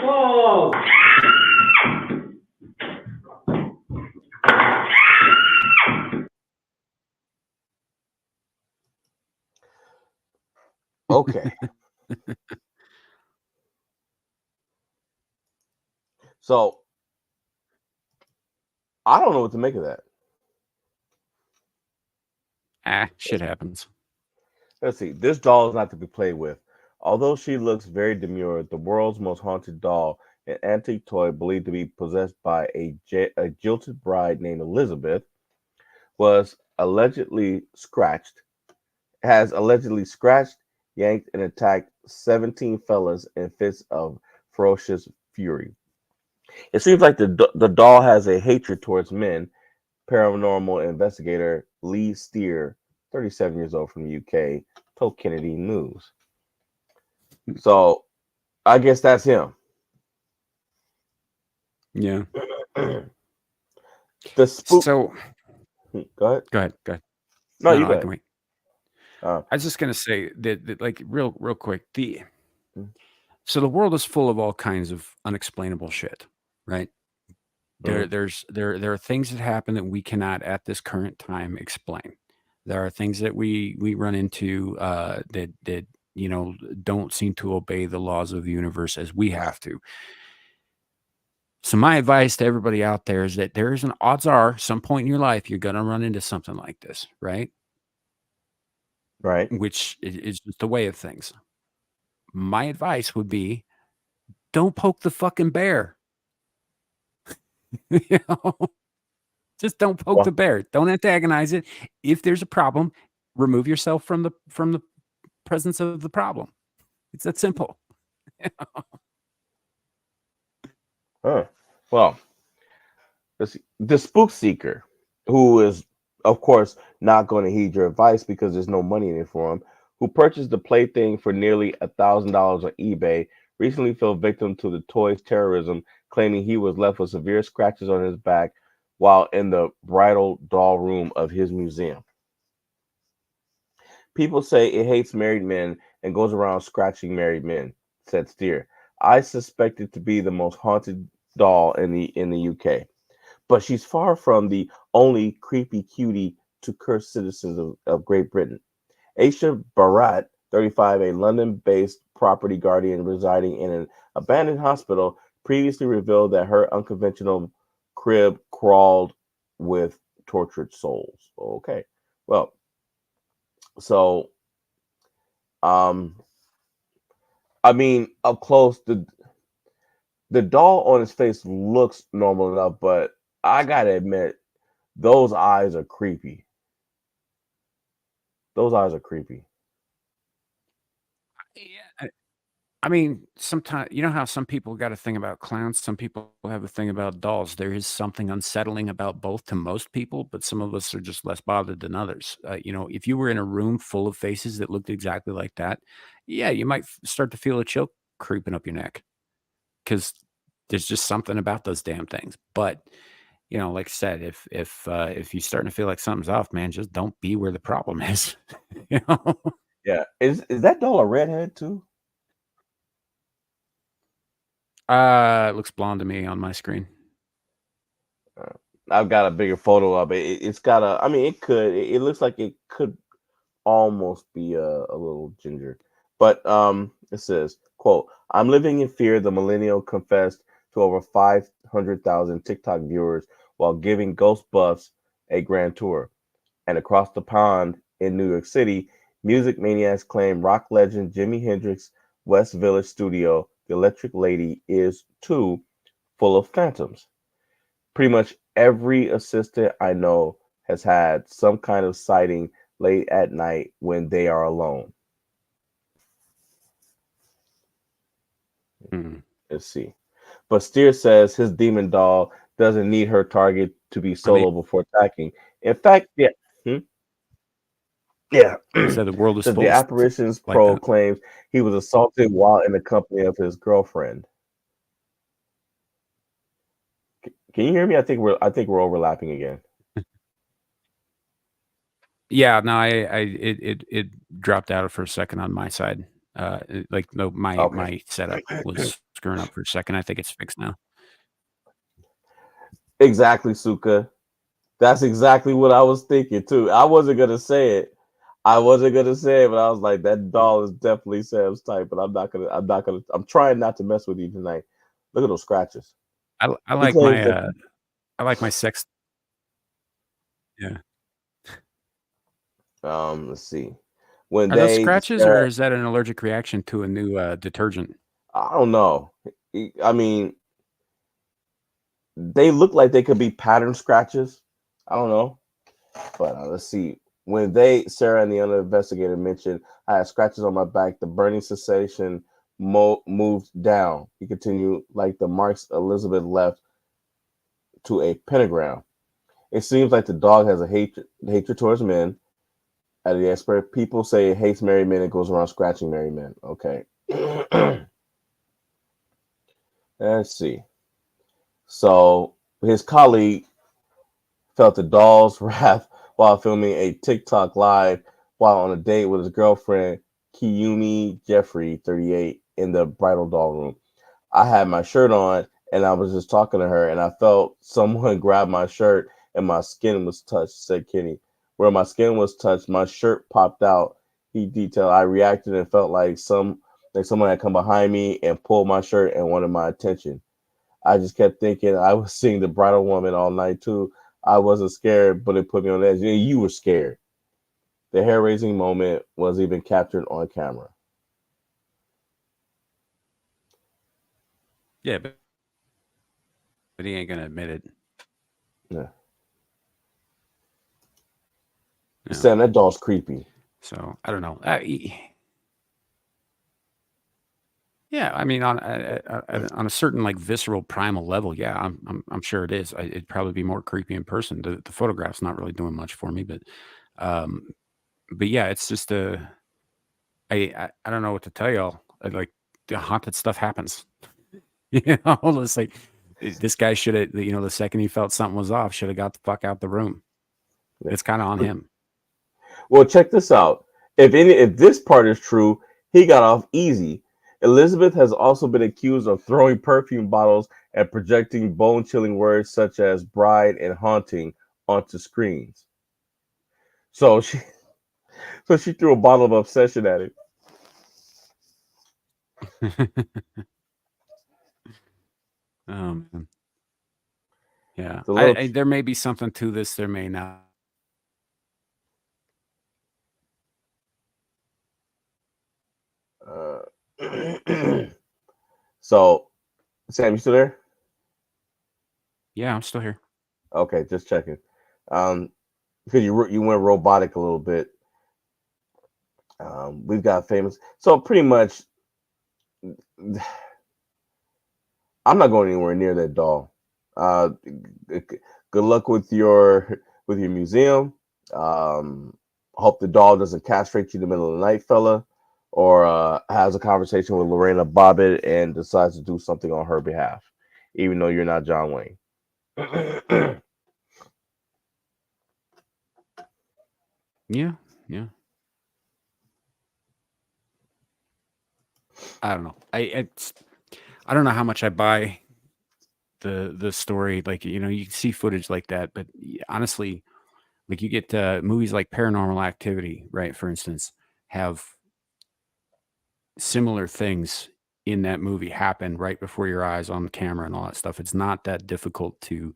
Whoa! Okay. So I don't know what to make of that. Shit happens. Let's see. This doll is not to be played with. Although she looks very demure, the world's most haunted doll, an antique toy believed to be possessed by a jilted bride named Elizabeth, has allegedly scratched, yanked, and attacked 17 fellas in fits of ferocious fury. It seems like the doll has a hatred towards men. Paranormal investigator Lee Steer, 37 years old from the UK, told Kennedy News. So I guess that's him. Yeah. The spook. So Go ahead. go ahead. No, you I go can ahead. wait. Uh, I was just gonna say that like real quick. Mm. So the world is full of all kinds of unexplainable shit, right? Mhm. There are things that happen that we cannot at this current time explain. There are things that we run into that don't seem to obey the laws of the universe as we have to. So my advice to everybody out there is that there is an odds are some point in your life you're gonna run into something like this, right? Right. Which is just the way of things. My advice would be don't poke the fucking bear. You know? Just don't poke the Well, bear. Don't antagonize it. If there's a problem, remove yourself from the presence of the problem. It's that simple. well, let's see. The spook seeker, who is, of course, not going to heed your advice because there's no money in it for him, who purchased the plaything for nearly $1,000 on eBay, recently fell victim to the toy's terrorism, claiming he was left with severe scratches on his back while in the bridal doll room of his museum. People say it hates married men and goes around scratching married men, said Steer. I suspect it to be the most haunted doll in the UK. But she's far from the only creepy cutie to curse citizens of Great Britain. Aisha Barat, 35, a London-based property guardian residing in an abandoned hospital, previously revealed that her unconventional crib crawled with tortured souls. Okay. Well, so I mean, up close, the doll on his face looks normal enough, but I gotta admit, those eyes are creepy. Those eyes are creepy. Yeah. I mean, sometimes you know how some people got a thing about clowns, some people have a thing about dolls. There is something unsettling about both to most people, but some of us are just less bothered than others. If you were in a room full of faces that looked exactly like that, yeah, you might start to feel a chill creeping up your neck because there's just something about those damn things. But like I said, if you're starting to feel like something's off, man, just don't be where the problem is. you know? Yeah. Is that doll a redhead too? It looks blonde to me on my screen. I've got a bigger photo of it. It's got a. I mean, it could. It looks like it could almost be a little ginger. But it says, "quote I'm living in fear." The millennial confessed to over 500,000 TikTok viewers while giving Ghost Buffs a grand tour. And across the pond in New York City, music maniacs claim rock legend Jimi Hendrix West Village studio, the Electric Lady, is too full of phantoms. pretty much every assistant I know has had some kind of sighting late at night when they are alone. Let's see. But Steer says his demon doll doesn't need her target to be solo before attacking. In fact, yeah. Yeah. So the world is So full the of stuff apparitions like pro that. claims he was assaulted while in the company of his girlfriend. Can you hear me? I think we're overlapping again. Yeah, no, it dropped out for a second on my side. My setup was screwing up for a second. I think it's fixed now. Exactly, Suka. That's exactly what I was thinking too. I wasn't gonna say it. But I was like, that doll is definitely Sam's type, but I'm trying not to mess with you tonight. Look at those scratches. I like my sex. Yeah. Let's see. When Are those they scratches, or is that an allergic reaction to a new detergent? I don't know. I mean, they look like they could be pattern scratches. I don't know. But let's see. When Sarah and the other investigator mentioned I had scratches on my back, the burning sensation moved down. He continued, like the marks Elizabeth left, to a pentagram. It seems like the dog has a hatred towards men. At the expert, people say it hates married men and goes around scratching married men. Okay. Let's see. So his colleague felt the doll's wrath while filming a TikTok live while on a date with his girlfriend, Kiyumi Jeffrey, 38, in the bridal doll room. I had my shirt on and I was just talking to her and I felt someone grab my shirt and my skin was touched, said Kenny. Where my skin was touched, my shirt popped out. He detailed. I reacted and felt like someone had come behind me and pulled my shirt and wanted my attention. I just kept thinking I was seeing the bridal woman all night too. I wasn't scared, but it put me on edge. Yeah, you were scared. The hair-raising moment was even captured on camera. Yeah, but he ain't gonna admit it. Yeah. No. Sam, that doll's creepy. So I don't know. Yeah, I mean, on a certain like visceral primal level, yeah, I'm sure it is. It'd probably be more creepy in person. The photograph's not really doing much for me, but yeah, it's just I don't know what to tell y'all. Like the haunted stuff happens. You know, it's like this guy should have, the second he felt something was off, should have got the fuck out the room. It's kind of on him. Well, check this out. If this part is true, he got off easy. Elizabeth has also been accused of throwing perfume bottles and projecting bone-chilling words such as bride and haunting onto screens. So she threw a bottle of obsession at him. Man. Yeah, little there may be something to this. There may not. So, Sam, you still there? Yeah, I'm still here. Okay, just checking. Because you went robotic a little bit. We've got famous. So pretty much, I'm not going anywhere near that doll. Good luck with your museum. Hope the doll doesn't castrate you in the middle of the night, fella, or has a conversation with Lorena Bobbitt and decides to do something on her behalf, even though you're not John Wayne. Yeah. I don't know. I don't know how much I buy the story. Like, you can see footage like that, but honestly, like you get movies like Paranormal Activity, right? For instance, have similar things in that movie happen right before your eyes on the camera and all that stuff. It's not that difficult to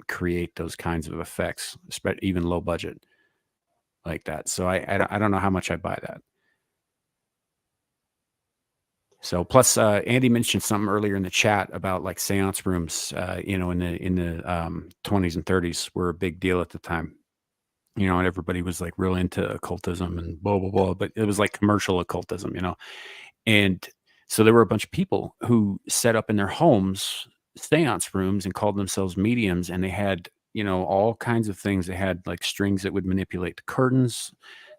create those kinds of effects, even low budget like that. So I don't know how much I buy that. So plus, Andy mentioned something earlier in the chat about like seance rooms, in the 20s and 30s were a big deal at the time. And everybody was like real into occultism and blah blah blah, but it was like commercial occultism, And so there were a bunch of people who set up in their homes seance rooms and called themselves mediums, and they had, all kinds of things. They had like strings that would manipulate the curtains.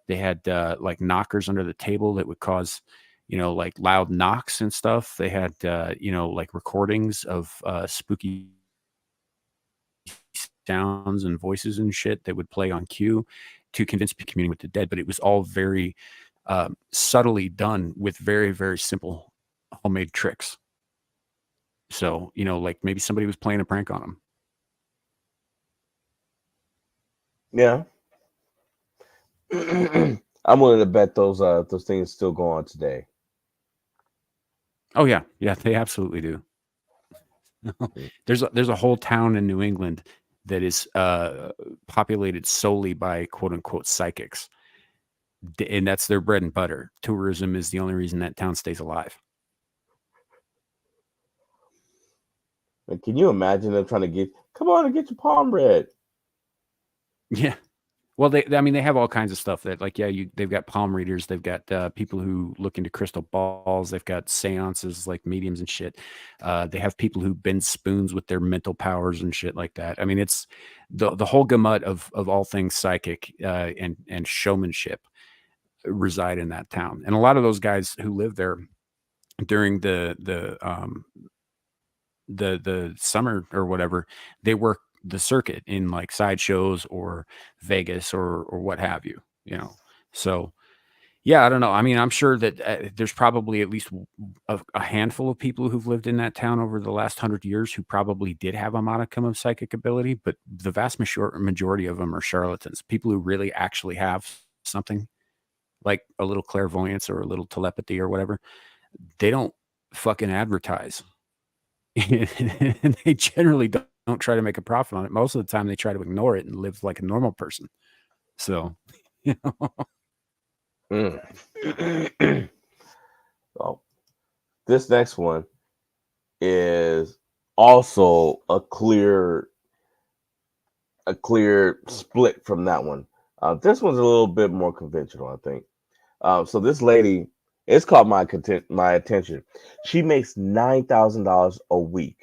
They had like knockers under the table that would cause, like loud knocks and stuff. They had, like recordings of spooky sounds and voices and shit that would play on cue to convince people communing with the dead. But it was all very subtly done with very, very simple homemade tricks. So, like maybe somebody was playing a prank on them. Yeah. I'm willing to bet those things still go on today. Oh yeah, they absolutely do. There's a whole town in New England that is populated solely by quote unquote psychics, and that's their bread and butter. Tourism is the only reason that town stays alive. Like, can you imagine them trying to come on and get your palm read? Yeah. Well, they have all kinds of stuff that, like, they've got palm readers, they've got people who look into crystal balls, they've got seances like mediums and shit. They have people who bend spoons with their mental powers and shit like that. I mean, it's the whole gamut of all things psychic and showmanship reside in that town. And a lot of those guys who live there during the summer or whatever, they work the circuit in like sideshows or Vegas or what have you, So yeah, I don't know. I mean, I'm sure that there's probably at least a handful of people who've lived in that town over the last 100 years who probably did have a modicum of psychic ability, but the vast majority of them are charlatans, people who really actually have something like a little clairvoyance or a little telepathy or whatever. They don't fucking advertise. And they generally don't try to make a profit on it. Most of the time, they try to ignore it and live like a normal person. So, So this next one is also a clear split from that one. This one's a little bit more conventional, I think. So this lady, it's caught my attention. She makes $9,000 a week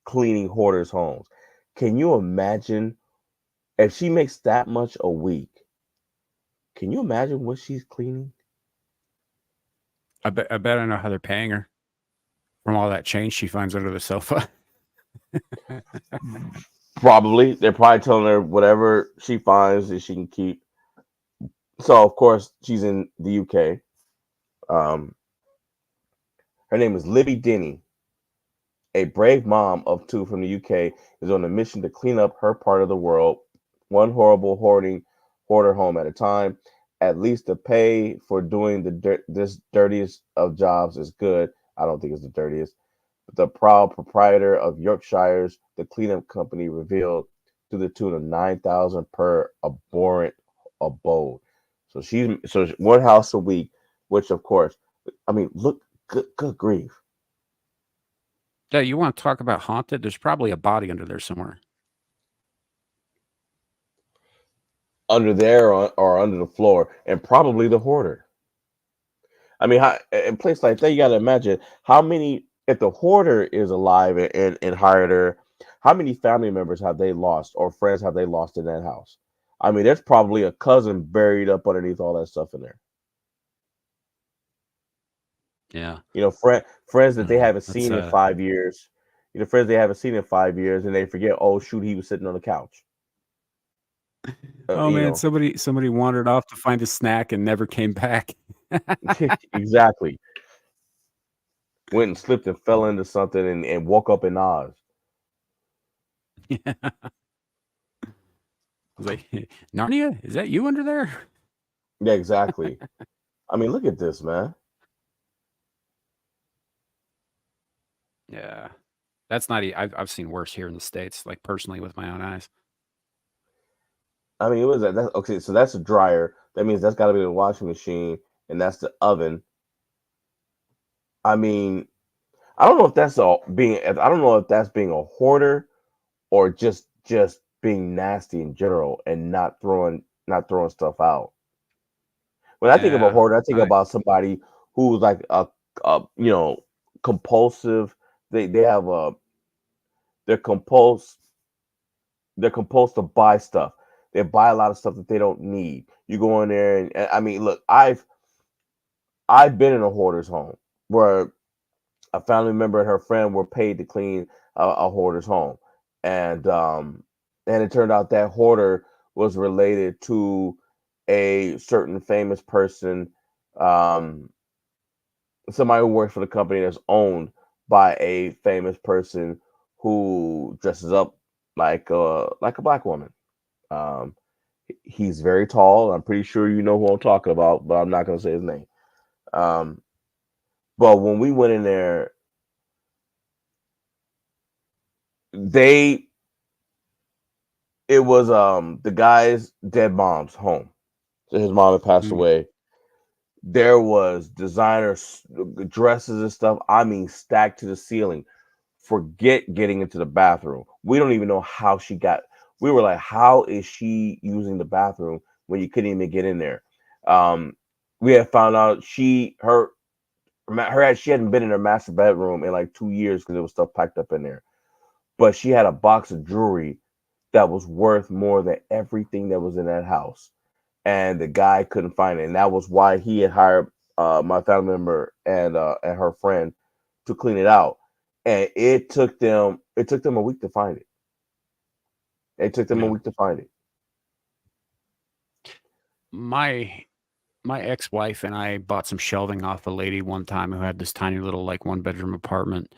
cleaning hoarders' homes. Can you imagine if she makes that much a week? Can you imagine what she's cleaning? I bet I know how they're paying her from all that change she finds under the sofa. Probably. They're probably telling her whatever she finds that she can keep. So, of course, she's in the UK. Her name is Libby Denny. A brave mom of two from the UK is on a mission to clean up her part of the world, one horrible hoarder home at a time. At least the pay for doing this dirtiest of jobs is good. I don't think it's the dirtiest. The proud proprietor of Yorkshire's the cleanup company revealed to the tune of $9,000 per abhorrent abode. So she's one house a week, which of course, I mean, look, good grief. Yeah, you want to talk about haunted? There's probably a body under there somewhere. Under there or under the floor, and probably the hoarder. I mean, in a place like that, you got to imagine how many. If the hoarder is alive and hired her, how many family members have they lost or friends have they lost in that house? I mean, there's probably a cousin buried up underneath all that stuff in there. Yeah. Friends that they haven't That's, seen in 5 years. Friends they haven't seen in 5 years, and they forget. Oh shoot, he was sitting on the couch. Oh man, somebody wandered off to find a snack and never came back. Exactly. Went and slipped and fell into something and woke up in Oz. Yeah. I was like, Narnia, is that you under there? Yeah, exactly. I mean, look at this, man. Yeah. That's not. I've seen worse here in the States, like personally with my own eyes. I mean, what is that? Okay, so that's a dryer. That means that's got to be the washing machine, and that's the oven. I mean, I don't know if that's I don't know if that's being a hoarder or just being nasty in general and not throwing stuff out. When I think of a Yeah, hoarder, I think about somebody who's like a compulsive. They have a they're compulsed they're compulsed to buy stuff. They buy a lot of stuff that they don't need. You go in there and I mean, look, I've been in a hoarder's home where a family member and her friend were paid to clean a hoarder's home, and it turned out that hoarder was related to a certain famous person, um, somebody who works for the company that's owned by a famous person who dresses up like a black woman. Um, he's very tall. I'm pretty sure you know who I'm talking about, but I'm not going to say his name. Um, but when we went in there, they it was the guy's dead mom's home. So his mom had passed Mm. away. There was designer dresses and stuff. I mean, stacked to the ceiling. Forget getting into the bathroom. We don't even know how she got. We were like, how is she using the bathroom when you couldn't even get in there? We had found out she hadn't been in her master bedroom in like 2 years because there was stuff packed up in there. But she had a box of jewelry that was worth more than everything that was in that house, and the guy couldn't find it, and that was why he had hired my family member and her friend to clean it out, and it took them a week to find it. It took them a Yeah. week to find it. My ex-wife and I bought some shelving off a lady one time who had this tiny little like one bedroom apartment,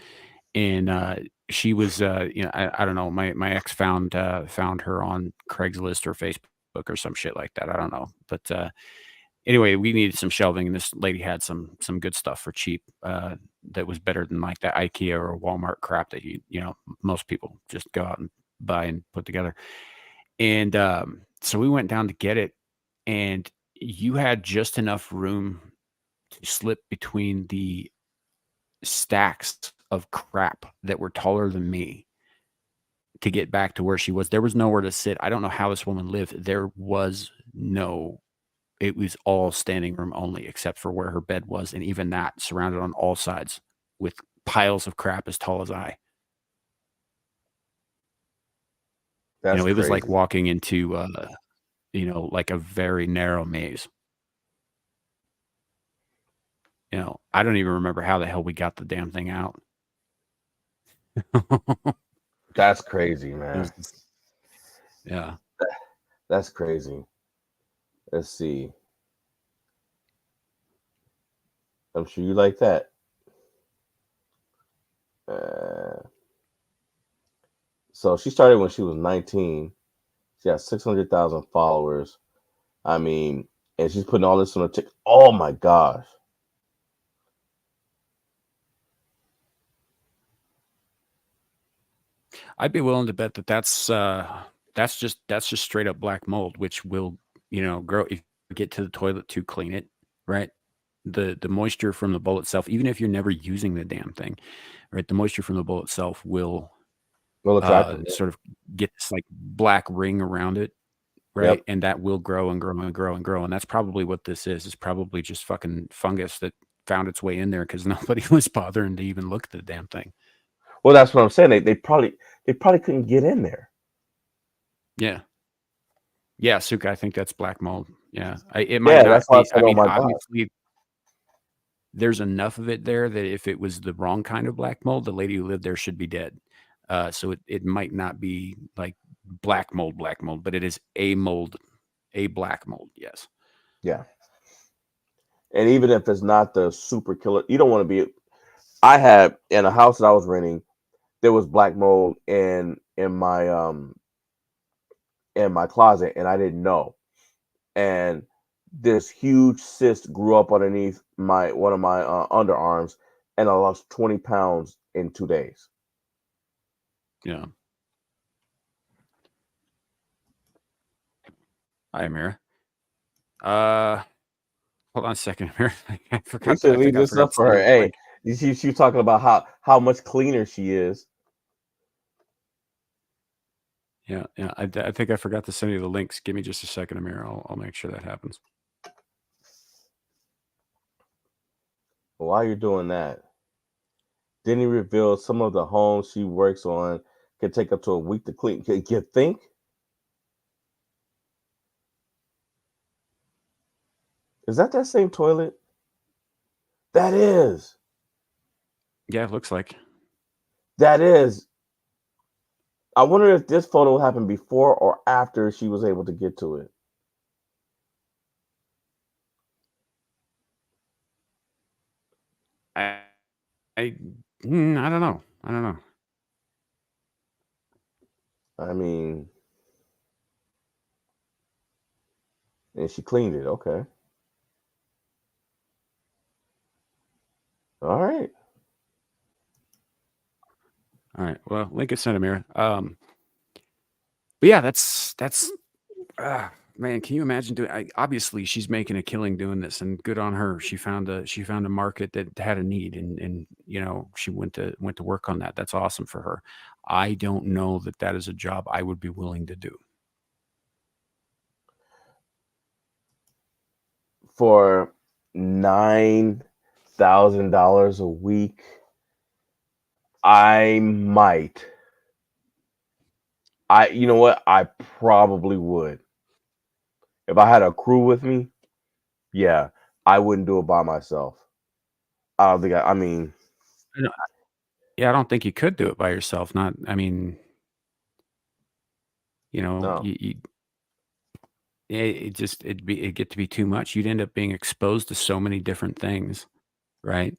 and she was I don't know, my ex found her on Craigslist or Facebook or some shit like that. I don't know, but anyway, we needed some shelving, and this lady had some good stuff for cheap that was better than like the IKEA or Walmart crap that most people just go out and buy and put together. And so we went down to get it, and you had just enough room to slip between the stacks of crap that were taller than me to get back to where she was. There was nowhere to sit. I don't know how this woman lived. It was all standing room only, except for where her bed was. And even that surrounded on all sides with piles of crap as tall as I. That's It was like crazy. walking into, like a very narrow maze. I don't even remember how the hell we got the damn thing out. That's crazy, It man. was yeah. That's crazy. Let's see. I'm sure you like that. So she started when she was 19. She has 600,000 followers. I mean, and she's putting all this on her TikTok. Oh my gosh. I'd be willing to bet that that's just straight up black mold, which will, grow if you get to the toilet to clean it, right? The moisture from the bowl itself, even if you're never using the damn thing, right? The moisture from the bowl itself will Well, attractive. sort of get this like black ring around it, right? Yep. And that will grow and grow and grow and grow. And that's probably what this is. It's probably just fucking fungus that found its way in there because nobody was bothering to even look at the damn thing. Well, that's what I'm saying. They probably couldn't get in there. Yeah. Yeah, Suka, I think that's black mold. Yeah. It might Yeah, not that's why I be. said, I "Oh mean, my god." obviously, there's enough of it there that if it was the wrong kind of black mold, the lady who lived there should be dead. So it might not be like black mold, but it is a black mold. Yes. Yeah. And even if it's not the super killer, you don't want to be. I had in a house that I was renting, there was black mold in my closet, and I didn't know. And this huge cyst grew up underneath one of my underarms, and I lost 20 pounds in 2 days. Yeah. Hi, Amira. Hold on a second, Amira. I We forgot. should I leave think I this forgot up to for say her. real Hey, quick. She was talking about how much cleaner she is. Yeah, yeah. I think I forgot to send you the links. Give me just a second, Amir. I'll make sure that happens. While you're doing that, Denny revealed some of the homes she works on can take up to a week to clean. You think? Is that same toilet? That is. Yeah, it looks like. That is. I wonder if this photo happened before or after she was able to get to it. I I don't know. I don't know. I mean, and she cleaned it. Okay. All right. All right. Well, link is sent, Amir. But yeah, that's man. Can you imagine doing? Obviously, she's making a killing doing this, and good on her. She found a market that had a need, and she went to work on that. That's awesome for her. I don't know that is a job I would be willing to do. For $9,000 a week, I might. You know what? I probably would. If I had a crew with me, yeah, I wouldn't do it by myself. I don't think I mean, Yeah, I don't think you could do it by yourself. Not, I mean, no. it'd get to be too much. You'd end up being exposed to so many different things, right?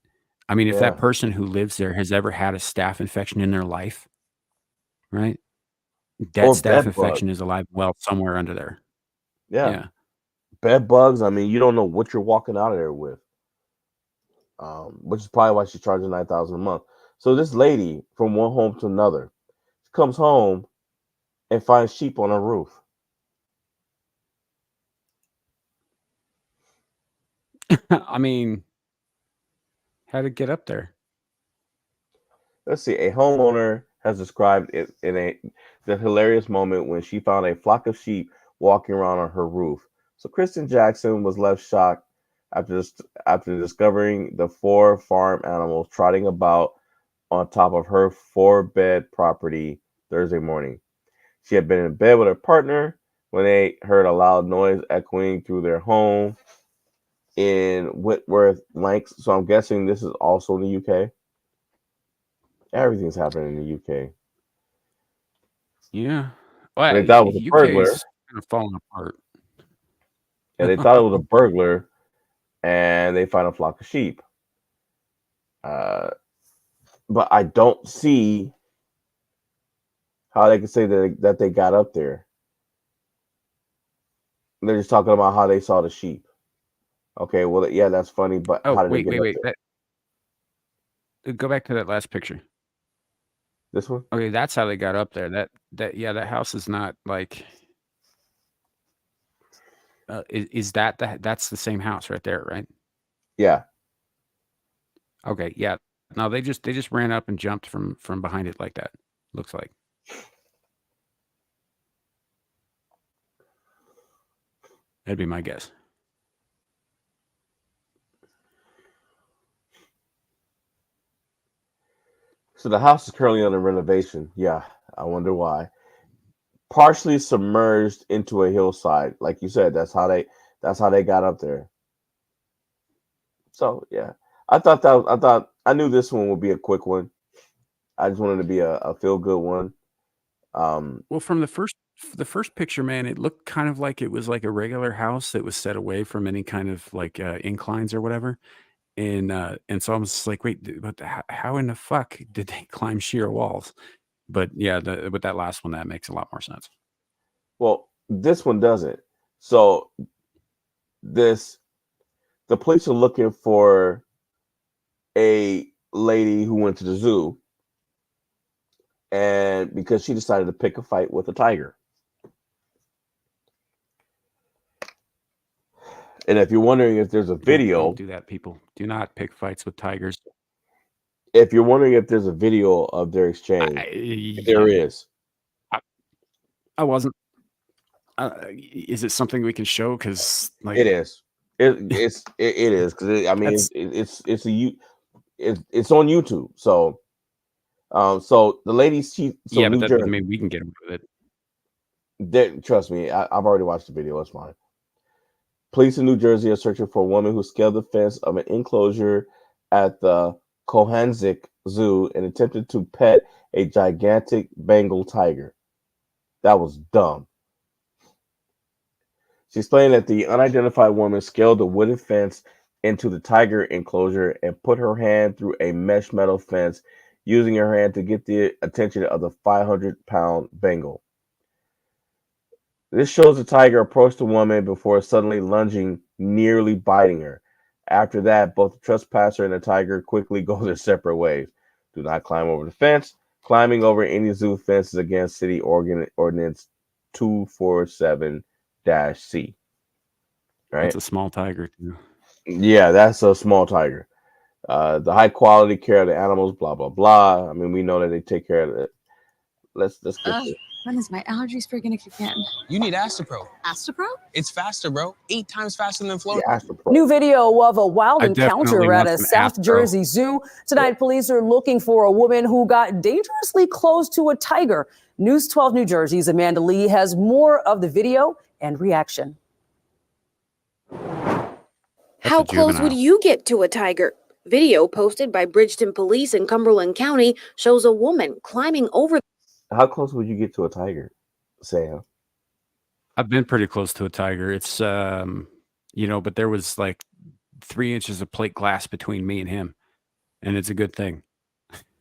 I mean, if that Yeah. person who lives there has ever had a staph infection in their life, right? That Or staph bed bugs. infection is alive well somewhere under there. Yeah. Yeah. Bed bugs. I mean, you don't know what you're walking out of there with. Which is probably why she's charging $9,000 a month. So this lady from one home to another comes home and finds sheep on her roof. I mean, how'd it get up there? Let's see. A homeowner has described it in the hilarious moment when she found a flock of sheep walking around on her roof. So Kristen Jackson was left shocked after discovering the 4 farm animals trotting about on top of her 4-bed property Thursday morning. She had been in bed with her partner when they heard a loud noise echoing through their home in Whitworth Lancs. So I'm guessing this is also in the UK. Everything's happening in the UK. Yeah. Well, They thought it was a burglar. UK's kind of falling apart. And they thought it was a burglar, and they find a flock of sheep. But I don't see how they can say that they got up there. They're just talking about how they saw the sheep. Okay, well, yeah, that's funny, but Oh, how did they wait, get wait, up wait. there? Go back to that last picture. This one? Okay, that's how they got up there. That house is not like. Is that's the same house right there, right? Yeah. Okay, yeah. No, they just ran up and jumped from behind it like that. Looks like. That'd be my guess. So the house is currently under renovation. Yeah, I wonder why. Partially submerged into a hillside, like you said. That's how they got up there. So yeah, I knew this one would be a quick one. I just wanted to be a feel good one. Well, from the first picture, man, it looked kind of like it was like a regular house that was set away from any kind of like inclines or whatever. And so I was just like, wait, but how in the fuck did they climb sheer walls? But yeah, with that last one, that makes a lot more sense. Well, this one doesn't. So the police are looking for a lady who went to the zoo, and because she decided to pick a fight with a tiger. And if you're wondering if there's a video, Don't do that, people. Do not pick fights with tigers. If you're wondering if there's a video of their exchange, there is. I wasn't. Is it something we can show? Because like It is. It is because I mean That's- it's on YouTube. So so the ladies so yeah, New but that doesn't Jersey. mean we can get away with it. Trust me, I've already watched the video. It's fine. Police in New Jersey are searching for a woman who scaled the fence of an enclosure at the Cohanzick Zoo and attempted to pet a gigantic Bengal tiger. That was dumb. She explained that the unidentified woman scaled the wooden fence into the tiger enclosure and put her hand through a mesh metal fence, using her hand to get the attention of the 500-pound Bengal. This shows the tiger approach the woman before suddenly lunging, nearly biting her. After that, both the trespasser and the tiger quickly go their separate ways. Do not climb over the fence. Climbing over any zoo fence is against City Ordinance 247-C. Right? That's a small tiger too. Yeah, that's a small tiger. The high quality care of the animals, blah blah blah. I mean, we know that they take care of it. Let's get this. When is my allergies freaking kick in? You need Astapro. Astapro? It's faster, bro. 8 times faster than Florida. Yeah, New video of a wild I definitely encounter at want a some South Astro. Jersey zoo. Tonight, police are looking for a woman who got dangerously close to a tiger. News 12 New Jersey's Amanda Lee has more of the video and reaction. How close would you get to a tiger? Video posted by Bridgeton Police in Cumberland County shows a woman climbing over. How close would you get to a tiger, Sam? I've been pretty close to a tiger. It's but there was like 3 inches of plate glass between me and him, and it's a good thing.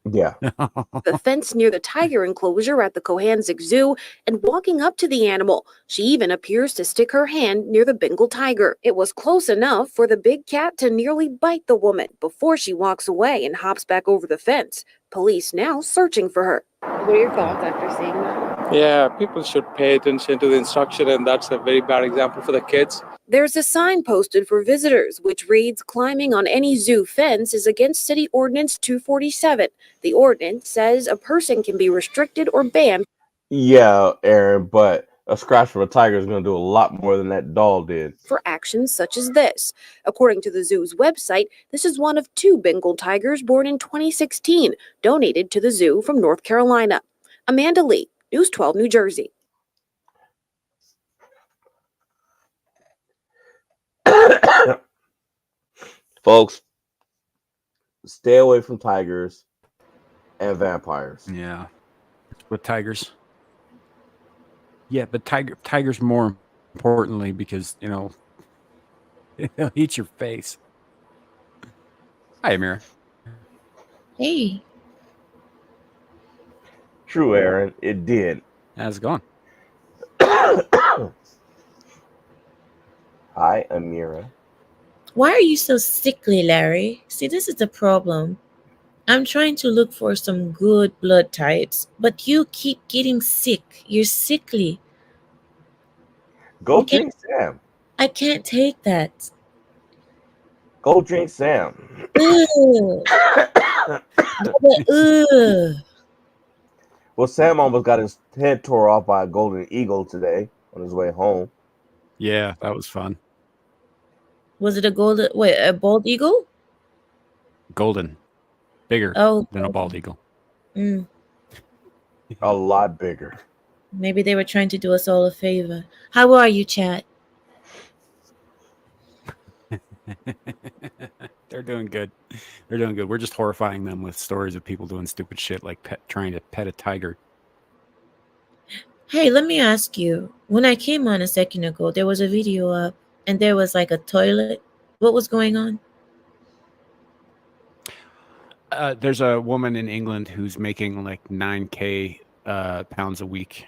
Yeah. The fence near the tiger enclosure at the Cohanzick Zoo and walking up to the animal. She even appears to stick her hand near the Bengal tiger. It was close enough for the big cat to nearly bite the woman before she walks away and hops back over the fence. Police now searching for her. What are your thoughts after seeing that? Yeah, people should pay attention to the instruction, and that's a very bad example for the kids. There's a sign posted for visitors which reads, climbing on any zoo fence is against City Ordinance 247. The ordinance says a person can be restricted or banned. Yeah, Aaron, but a scratch from a tiger is going to do a lot more than that doll did. For actions such as this. According to the zoo's website, this is one of 2 Bengal tigers born in 2016, donated to the zoo from North Carolina. Amanda Lee, News 12, New Jersey. Folks, stay away from tigers and vampires. Yeah, with tigers. Yeah, but tigers more importantly because they'll eat your face. Hi, Amira. Hey. True, Aaron, it did. How's it going? Hi, Amira. Why are you so sickly, Larry? See, this is the problem. I'm trying to look for some good blood types, but you keep getting sick. You're sickly. Go drink Sam. I can't take that. Go drink Sam. Ugh. Ugh. Well, Sam almost got his head tore off by a golden eagle today on his way home. Yeah, that was fun. Was it a bald eagle? Golden. Bigger than a bald eagle. Mm. A lot bigger. Maybe they were trying to do us all a favor. How are you, chat? They're doing good. They're doing good. We're just horrifying them with stories of people doing stupid shit like trying to pet a tiger. Hey, let me ask you. When I came on a second ago, there was a video up and there was like a toilet. What was going on? There's a woman in England who's making like 9K pounds a week,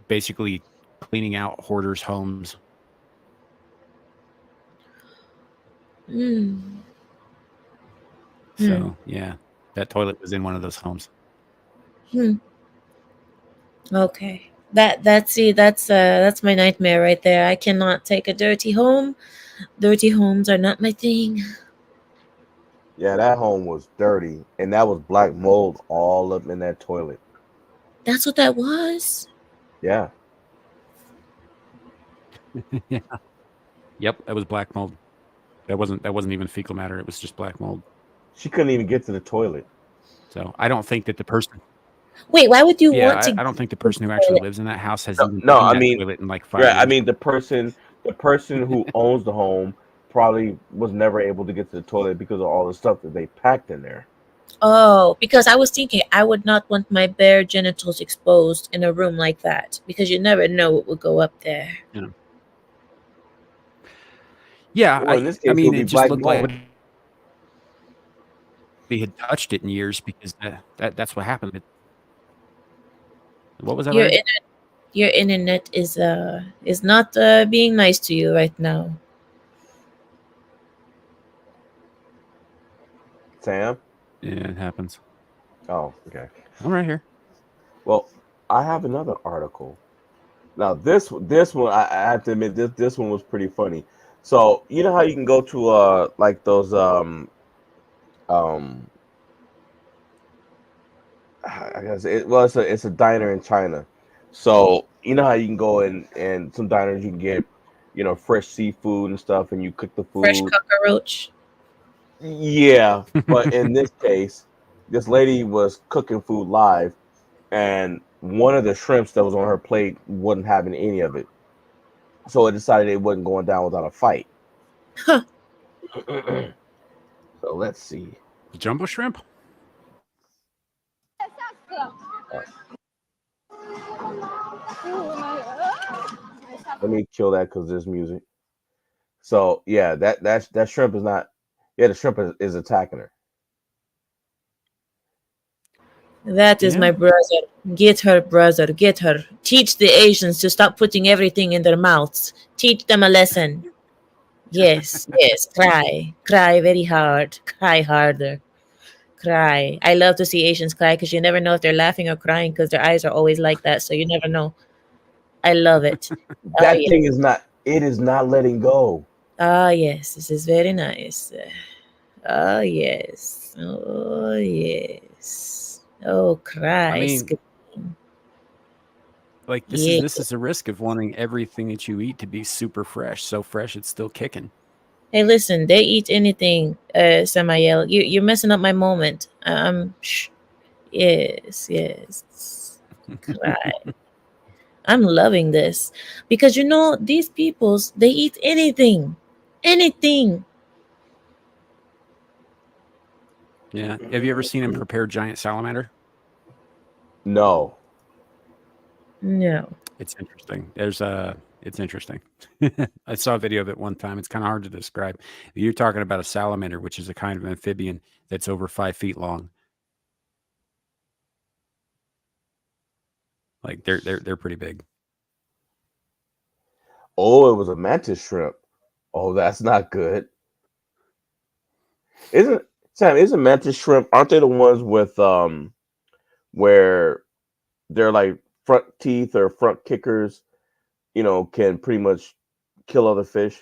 basically cleaning out hoarders' homes. So yeah, that toilet was in one of those homes. Okay. That's my nightmare right there. I cannot take a dirty home. Dirty homes are not my thing. Yeah, that home was dirty, and that was black mold all up in that toilet. That's what that was. Yeah, Yeah. Yep, that was black mold. That wasn't even fecal matter. It was just black mold. she couldn't even get to the toilet. So I don't think that the person. Wait, why would you Yeah, want to? I don't think the get person who to actually toilet? lives in that house has No, even no, seen I that mean, toilet in like 5 yeah, I years. mean the person who owns the home probably was never able to get to the toilet because of all the stuff that they packed in there. Oh, because I was thinking I would not want my bare genitals exposed in a room like that because you never know what will go up there. You know. Yeah, Well, in this I case, it mean, would be it just black looked like mold. nobody had touched it in years because that's what happened. What was that, Your Larry? your internet is not being nice to you right now. Sam? Yeah, it happens. Oh, okay. I'm right here. Well, I have another article. Now this one I have to admit this one was pretty funny. So you know how you can go to like those um I guess it's a diner in China. So you know how you can go in and some diners you can get fresh seafood and stuff and you cook the Fresh food. cockroach. Yeah, but in this case, this lady was cooking food live and one of the shrimps that was on her plate wasn't having any of it. So it decided it wasn't going down without a fight. Huh. So let's see. Jumbo shrimp? Let me kill that because there's music. So yeah, that shrimp is not. Yeah, the shrimp is attacking her. That is Yeah. my brother. Get her, brother. Get her. Teach the Asians to stop putting everything in their mouths. Teach them a lesson. Yes, yes. Cry. Cry very hard. Cry harder. Cry. I love to see Asians cry because you never know if they're laughing or crying because their eyes are always like that. So you never know. I love it. Oh, That yeah. thing is not. It is not letting go. Ah, yes. This is very nice. Oh, yes. Oh, yes. Oh, I cry. mean, like this Yeah. is a risk of wanting everything that you eat to be super fresh, so fresh it's still kicking. Hey, listen, they eat anything, Samael. You're messing up my moment. Yes, yes. Cry. I'm loving this because these peoples they eat anything, anything. Yeah. Have you ever seen him prepare giant salamander? No. No. It's interesting. It's interesting. I saw a video of it one time. It's kind of hard to describe. You're talking about a salamander, which is a kind of amphibian that's over 5 feet long. Like they're pretty big. Oh, it was a mantis shrimp. Oh, that's not good. Isn't Sam? Isn't mantis shrimp? Aren't they the ones with where they're like front teeth or front kickers? Can pretty much kill other fish.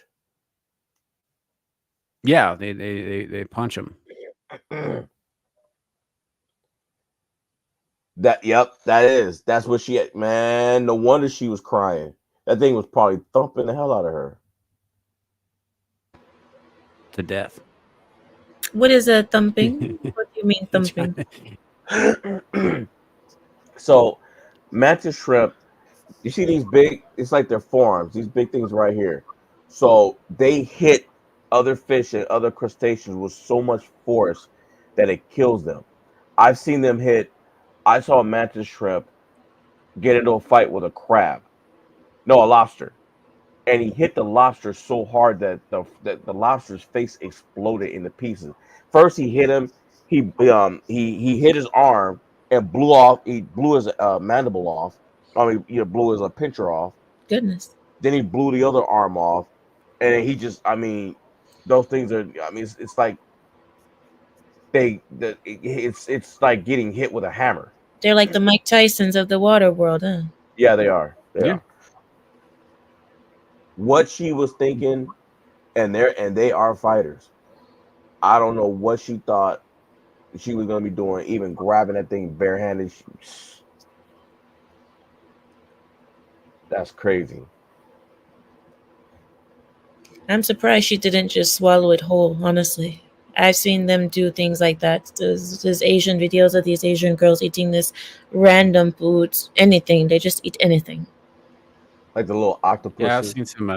Yeah, they punch them. That's what she. Man, no wonder she was crying. That thing was probably thumping the hell out of her. To death. What is a thumping? What do you mean thumping? So, mantis shrimp, you see these big, it's like their forearms, these big things right here. So, they hit other fish and other crustaceans with so much force that it kills them. I've seen them I saw a mantis shrimp get into a fight with a crab. No, a lobster. And he hit the lobster so hard that the lobster's face exploded into pieces. First, he hit him. He hit his arm and blew off. He blew his mandible off. I mean, blew his pincher off. Goodness. Then he blew the other arm off, and he just. I mean, those things are. I mean, it's like it's like getting hit with a hammer. They're like the Mike Tysons of the water world, huh? Yeah, they are. They Yeah. are. What she was thinking, and they are fighters. I don't know what she thought she was gonna be doing, even grabbing that thing barehanded. That's crazy. I'm surprised she didn't just swallow it whole, honestly. I've seen them do things like that. There's Asian videos of these Asian girls eating this random foods, anything. They just eat anything. Like the little octopus. Yeah, I've seen some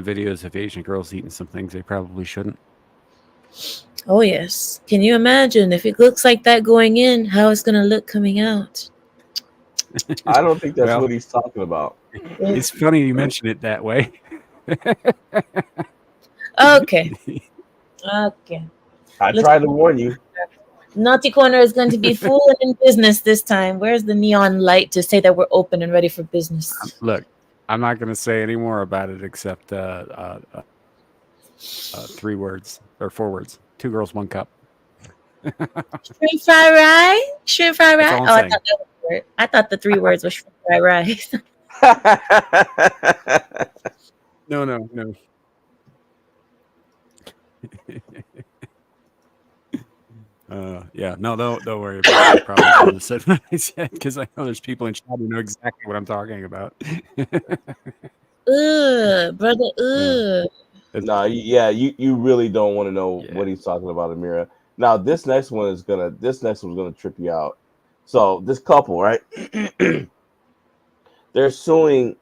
videos of Asian girls eating some things they probably shouldn't. Oh, yes. Can you imagine if it looks like that going in, how it's going to look coming out? I don't think that's Well, what he's talking about. It's funny you mention it that way. Okay. Okay. I tried to warn you. Naughty Corner is going to be full and in business this time. Where's the neon light to say that we're open and ready for business? Look, I'm not going to say any more about it except 3 words or 4 words. 2 girls, 1 cup. Shrimp fried rice? Shrimp fried rice? That's all Oh, I'm I thought that was the word. I thought the 3 words was shrimp fried rice. No. Yeah, no, don't worry about it. Probably shouldn't have said what I said because I know there's people in chat who know exactly what I'm talking about. Ugh, brother, ugh. No, yeah, you really don't want to know what he's talking about, Amira. Now this next one's gonna trip you out. So this couple, right? they're suing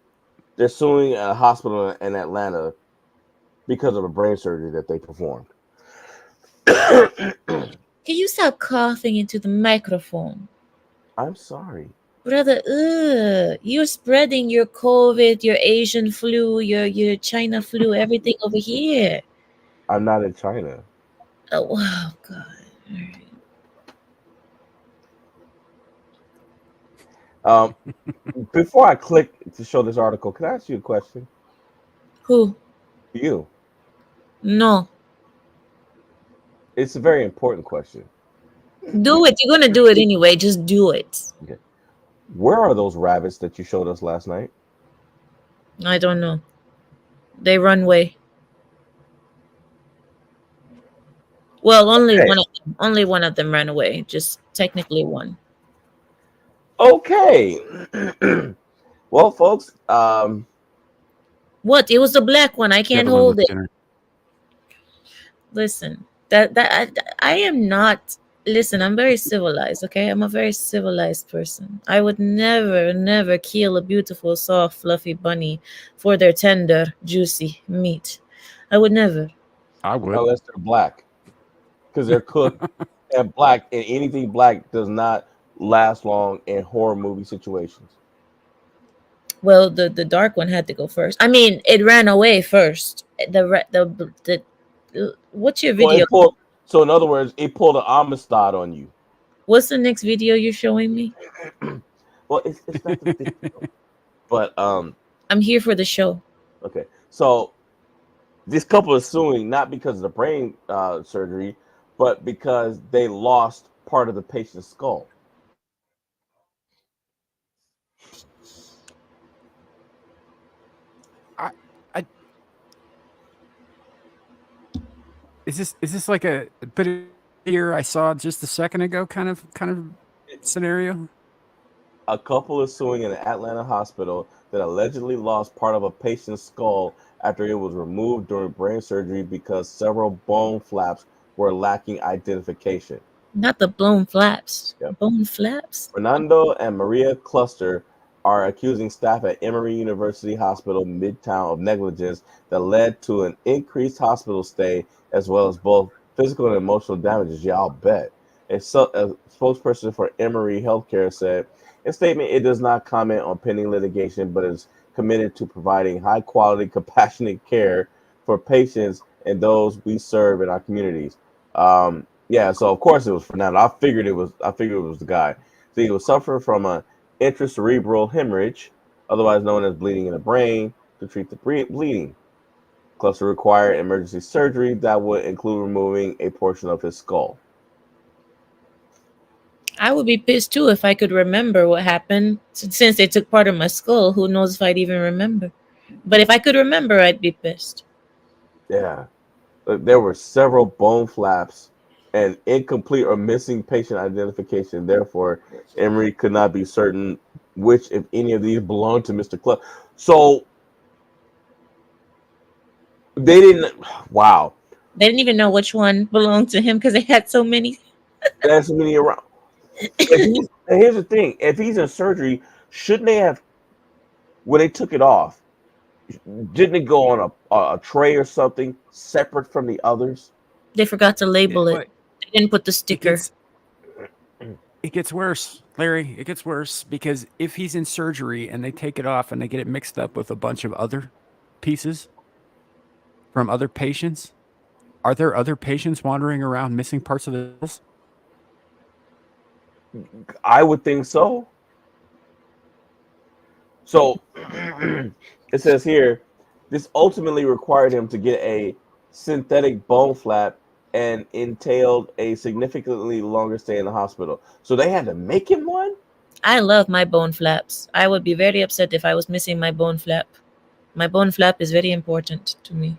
a hospital in Atlanta because of a brain surgery that they performed. Can you stop coughing into the microphone? I'm sorry. Brother, ugh. You're spreading your COVID, your Asian flu, your China flu, everything over here. I'm not in China. Oh, God. All right. Before I click to show this article, can I ask you a question? Who? You. No. It's a very important question. Do it. You're going to do it anyway. Just do it. Okay. Where are those rabbits that you showed us last night? I don't know. They run away. Well, only one of them ran away. Just technically one. Okay. Well, folks, What? It was the black one. I can't hold it. Listen, I am not. Listen, I'm very civilized. Okay, I'm a very civilized person. I would never kill a beautiful, soft, fluffy bunny for their tender, juicy meat. I would never. I would, unless they're black, because they're cooked and black, and anything black does not last long in horror movie situations. Well, the dark one had to go first. I mean, it ran away first. What's your video? So in other words, it pulled an Amistad on you. What's the next video you're showing me? Well, it's not the video, but I'm here for the show. Okay, so this couple is suing not because of the brain surgery, but because they lost part of the patient's skull. Is this like a bit here I saw just a second ago kind of scenario? A couple is suing an Atlanta hospital that allegedly lost part of a patient's skull after it was removed during brain surgery because several bone flaps were lacking identification. Not the bone flaps. Yep. Bone flaps? Fernando and Maria Cluster are accusing staff at Emory University Hospital Midtown of negligence that led to an increased hospital stay as well as both physical and emotional damages. Yeah, I'll bet. A spokesperson for Emory Healthcare said, in a statement, it does not comment on pending litigation, but is committed to providing high-quality, compassionate care for patients and those we serve in our communities. Yeah, so of course it was Fernando. I figured it was the guy. So he was suffering from an intracerebral hemorrhage, otherwise known as bleeding in the brain. To treat the bleeding, Cluster required emergency surgery that would include removing a portion of his skull. I would be pissed too if I could remember what happened. Since they took part of my skull, who knows if I'd even remember. But if I could remember, I'd be pissed. Yeah. There were several bone flaps and incomplete or missing patient identification. Therefore, Emory could not be certain which, if any, of these belonged to Mr. Club. So they didn't. Wow, They didn't even know which one belonged to him because they had so many. there's so many around. Here's the thing: if he's in surgery, shouldn't they have, when they took it off, didn't it go on a tray or something separate from the others? They forgot to label it. But They didn't put the it sticker. gets worse, Larry. It gets worse because if he's in surgery and they take it off and they get it mixed up with a bunch of other pieces from other patients, are there other patients wandering around missing parts of this? I would think so. So it says here, this ultimately required him to get a synthetic bone flap and entailed a significantly longer stay in the hospital. So they had to make him one? I love my bone flaps. I would be very upset if I was missing my bone flap. My bone flap is very important to me.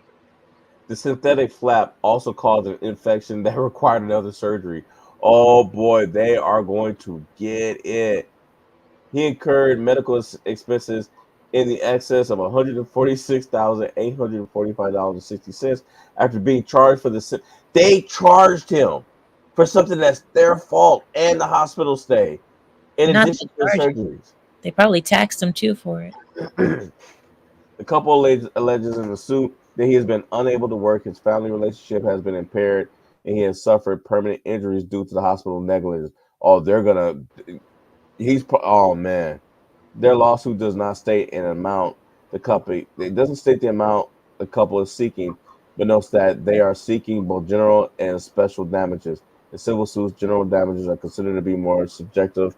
The synthetic flap also caused an infection that required another surgery. Oh boy, they are going to get it. He incurred medical expenses in the excess of $146,845.60 after being charged for the. They charged him for something that's their fault and the hospital stay, in Not addition to the the charge. surgeries. They probably taxed him too for it. The couple alleges in the suit that he has been unable to work, his family relationship has been impaired, and he has suffered permanent injuries due to the hospital negligence. Oh, oh man. Their lawsuit does not state an amount the couple. It doesn't state the amount the couple is seeking, but notes that they are seeking both general and special damages. In civil suits, general damages are considered to be more subjective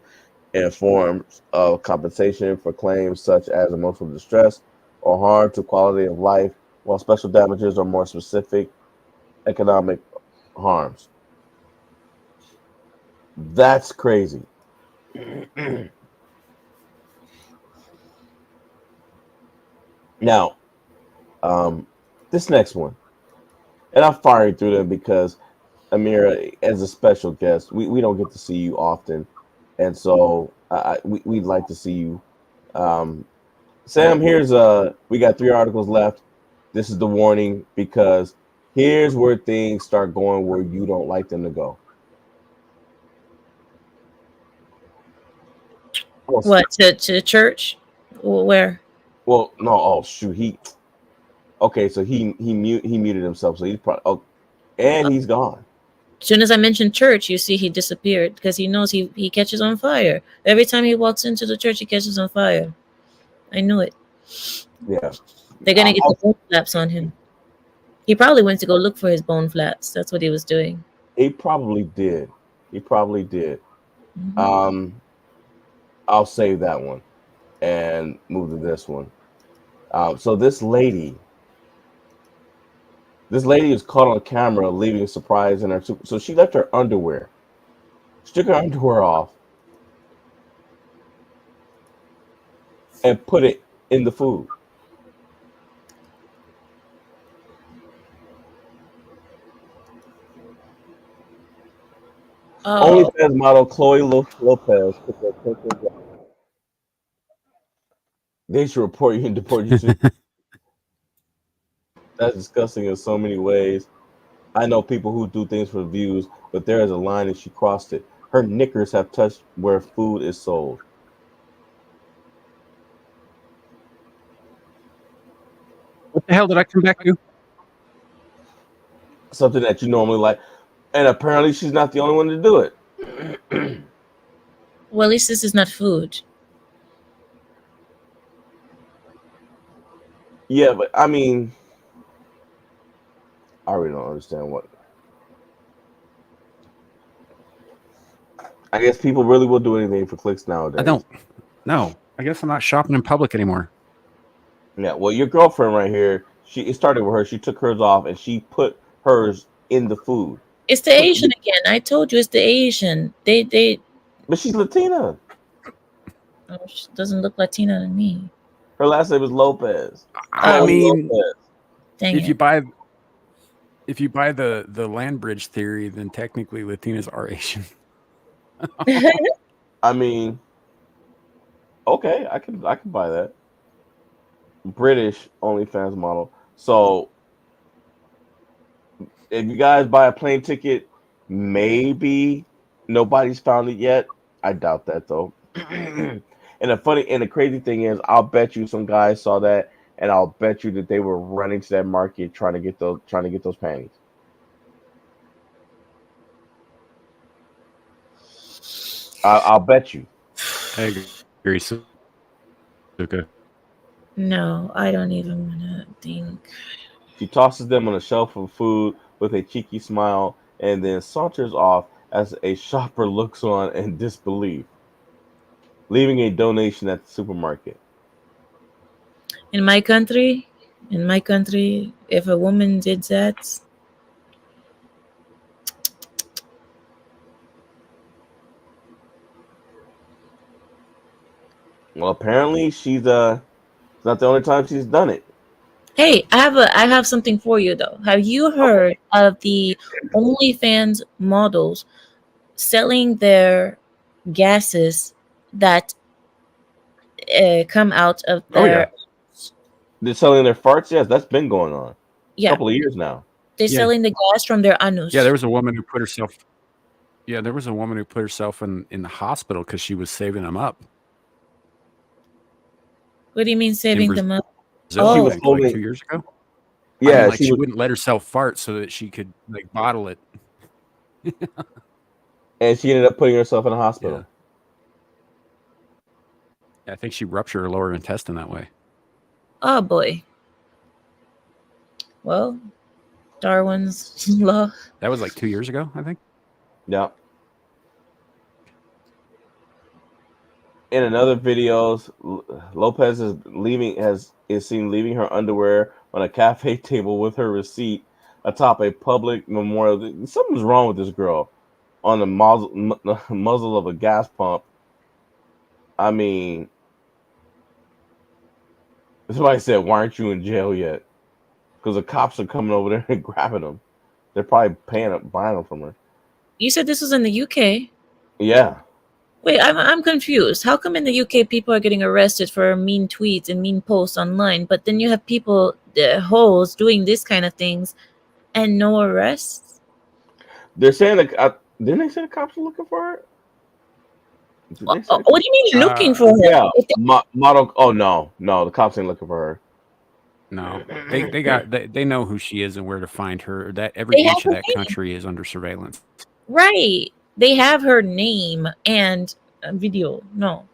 and forms of compensation for claims such as emotional distress or harm to quality of life, while special damages are more specific economic harms. That's crazy. Now, this next one, and I'm firing through them because Amira, as a special guest, we don't get to see you often, and so we'd like to see you. Sam, we got 3 articles left. This is the warning because here's where things start going where you don't like them to go. What, to church? Where? Well, no. Oh shoot, okay. So he muted himself. So he's probably and he's gone. As soon as I mentioned church, you see he disappeared because he knows he catches on fire. Every time he walks into the church, he catches on fire. I knew it. Yeah. They're going to get the bone flaps on him. He probably went to go look for his bone flaps. That's what he was doing. He probably did. Mm-hmm. I'll save that one and move to this one. So this lady is caught on camera leaving a surprise in her. So she left her underwear. She took her underwear off and put it in the food. OnlyFans model Chloe Lopez. They should report you and deport you too. That's disgusting in so many ways. I know people who do things for views, but there is a line and she crossed it. Her knickers have touched where food is sold. What the hell did I come back to? Something that you normally like. And apparently she's not the only one to do it. Well, at least this is not food. Yeah, but I mean, I really don't understand what. I guess people really will do anything for clicks nowadays. I don't. No, I guess I'm not shopping in public anymore. Yeah, well, your girlfriend right here, it started with her. She took hers off and she put hers in the food. It's the Asian again. I told you it's the Asian. They. But she's Latina. Oh, she doesn't look Latina to me. Her last name is Lopez. I mean, Dang if it. you buy If you buy the land bridge theory, then technically Latinas are Asian. I mean, okay, I can buy that. British OnlyFans model. So if you guys buy a plane ticket, maybe nobody's found it yet. I doubt that though. And the crazy thing is, I'll bet you some guys saw that, and I'll bet you that they were running to that market trying to get those panties. I'll bet you. I agree. Okay. No, I don't even want to think. She tosses them on a shelf of food with a cheeky smile, and then saunters off as a shopper looks on in disbelief, leaving a donation at the supermarket. In my country, if a woman did that, Well, apparently she's it's not the only time she's done it. hey, I have something for you though. Have you heard of the OnlyFans models selling their gases that come out of Oh yeah, their they're selling their farts. Yes, that's been going on a yeah, couple of years now. they're Yeah. selling the gas from their anus. Yeah, there was a woman who put herself. Yeah, there was a woman who put herself in the hospital because she was saving them up. What do you mean saving them up? Brazil, She I was think, holding. like 2 years ago. I Yeah, mean, like she she was, wouldn't let herself fart so that she could like bottle it. and she ended up putting herself in a hospital. Yeah, I think she ruptured her lower intestine that way. Oh boy. Well, Darwin's law. That was like 2 years ago, I think. Yeah. In another videos, Lopez is seen leaving her underwear on a cafe table with her receipt atop a public memorial. Something's wrong with this girl. On the muzzle of a gas pump. I mean, somebody said, "Why aren't you in jail yet?" Because the cops are coming over there and grabbing them. They're probably buying them from her. You said this was in the UK. Yeah. Wait, I'm confused. How come in the UK people are getting arrested for mean tweets and mean posts online, but then you have people, the hoes, doing this kind of things and no arrests? They're saying that. Didn't they say the cops are looking for her? Did they say What do you mean you're looking for her? Yeah. If they- Model. Oh no, the cops ain't looking for her. No, they know who she is and where to find her. That every They have inch of her that name. country is under surveillance. Right. They have her name and a video. No.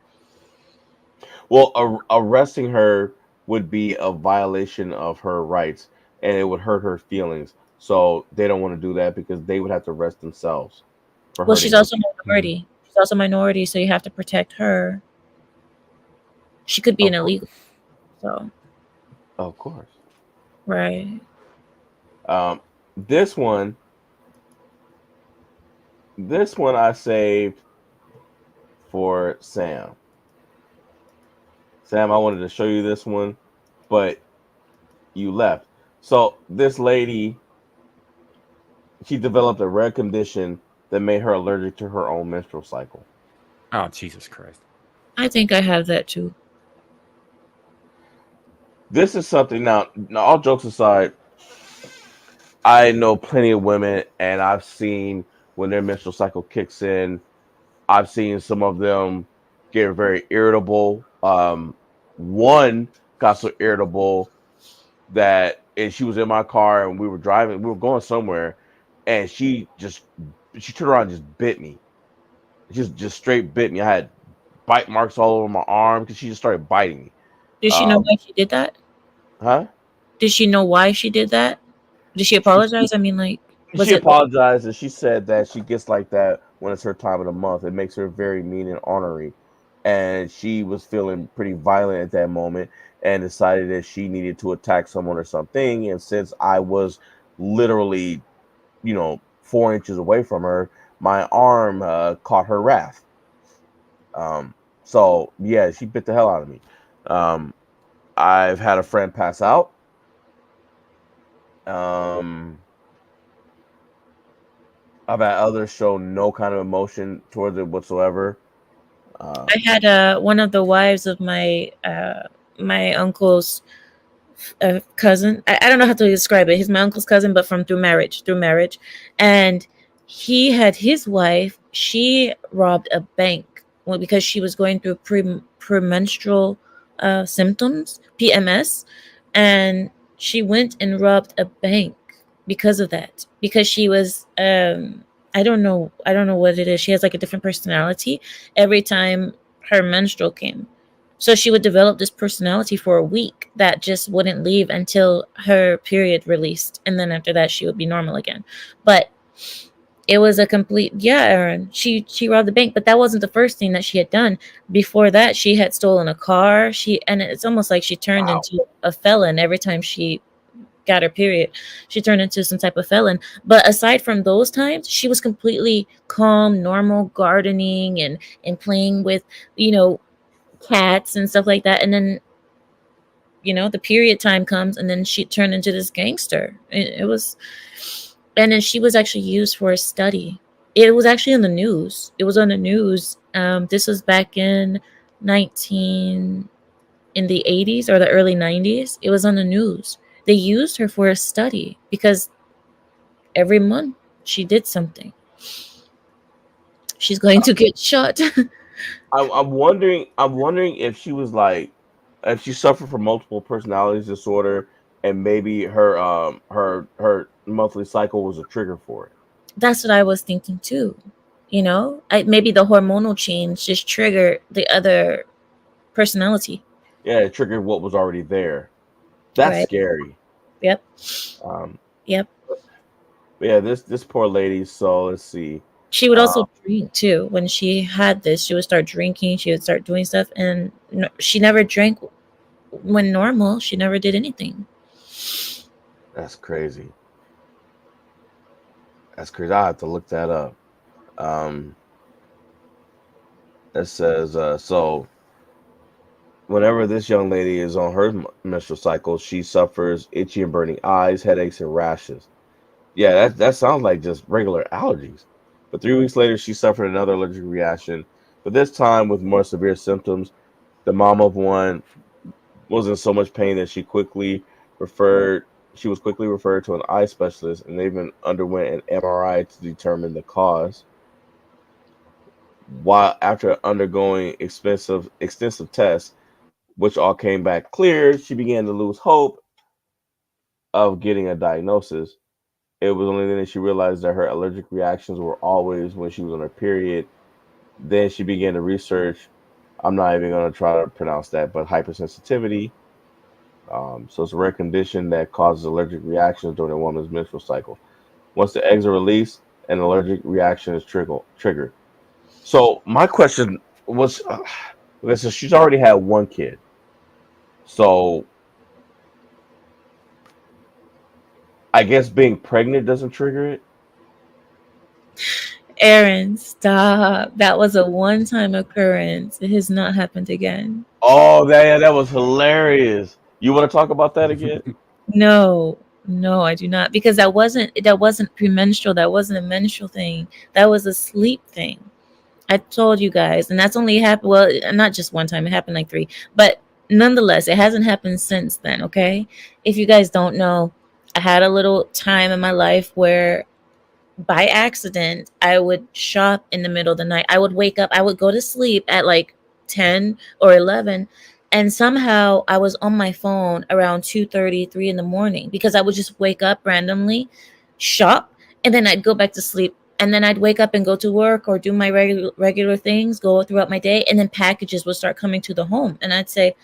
Well, arresting her would be a violation of her rights, and it would hurt her feelings. So they don't want to do that because they would have to arrest themselves for Well, hurting she's her. also a minority. She's also a minority, so you have to protect her. She could be an illegal. So, Of course. right. This one I saved for Sam. Sam, I wanted to show you this one, but you left. So this lady, she developed a rare condition that made her allergic to her own menstrual cycle. Oh, Jesus Christ. I think I have that too. This is something now all jokes aside, I know plenty of women, and I've seen when their menstrual cycle kicks in, I've seen some of them get very irritable. One got so irritable that, and she was in my car and we were driving, we were going somewhere, and she turned around and just bit me. Just straight bit me. I had bite marks all over my arm because she just started biting me. Did she know why she did that? Huh? Did she know why she did that? Did she apologize? I mean, like, She apologized, and she said that she gets like that when it's her time of the month. It makes her very mean and ornery. And she was feeling pretty violent at that moment and decided that she needed to attack someone or something. And since I was literally, 4 inches away from her, my arm caught her wrath. So, yeah, she bit the hell out of me. I've had a friend pass out. I've had others show no kind of emotion towards it whatsoever. I had one of the wives of my my uncle's cousin. I don't know how to describe it. He's my uncle's cousin, but from through marriage, and he had his wife. She robbed a bank because she was going through premenstrual symptoms, PMS, and she went and robbed a bank because of that. Because she was I don't know what it is. She has like a different personality every time her menstrual came. So she would develop this personality for a week that just wouldn't leave until her period released. And then after that, she would be normal again. But it was a complete, yeah, Aaron. She robbed the bank, but that wasn't the first thing that she had done. Before that, she had stolen a car. And it's almost like she turned into a felon every time she got her period. She turned into some type of felon. But aside from those times, she was completely calm, normal, gardening and playing with, cats and stuff like that. And then the period time comes and then she turned into this gangster. It was, and then she was actually used for a study. It was actually in the news. It was on the news. This was back in the 80s or the early 90s. It was on the news. They used her for a study because every month she did something. She's going to get shot. I'm wondering if she was like, if she suffered from multiple personalities disorder, and maybe her monthly cycle was a trigger for it. That's what I was thinking too. Maybe the hormonal change just triggered the other personality. Yeah, it triggered what was already there. That's Right. scary. Yep. Yep. But yeah, this poor lady. So let's see. She would also drink too. When she had this, she would start drinking. She would start doing stuff, and she never drank when normal. She never did anything. That's crazy. That's crazy. I have to look that up. It says so. Whenever this young lady is on her menstrual cycle, she suffers itchy and burning eyes, headaches, and rashes. Yeah, that sounds like just regular allergies. But 3 weeks later, she suffered another allergic reaction, but this time with more severe symptoms. The mom of one was in so much pain that she was quickly referred to an eye specialist, and they even underwent an MRI to determine the cause. While after undergoing extensive tests, which all came back clear, she began to lose hope of getting a diagnosis. It was only then that she realized that her allergic reactions were always when she was on her period. Then she began to research. I'm not even going to try to pronounce that, but hypersensitivity. So it's a rare condition that causes allergic reactions during a woman's menstrual cycle. Once the eggs are released, an allergic reaction is triggered. So my question was, okay, so she's already had one kid. So I guess being pregnant doesn't trigger it. Aaron, stop. That was a one-time occurrence. It has not happened again. Oh, that was hilarious. You want to talk about that again? No, I do not, because that wasn't premenstrual. That wasn't a menstrual thing. That was a sleep thing. I told you guys, and that's only happened. Well, not just one time. It happened like 3, but nonetheless, it hasn't happened since then. Okay, if you guys don't know, I had a little time in my life where, by accident, I would shop in the middle of the night. I would wake up. I would go to sleep at like 10 or 11. And somehow I was on my phone around 2:30, 3 in the morning, because I would just wake up randomly, shop, and then I'd go back to sleep. And then I'd wake up and go to work or do my regular things, go throughout my day. And then packages would start coming to the home. And I'd say,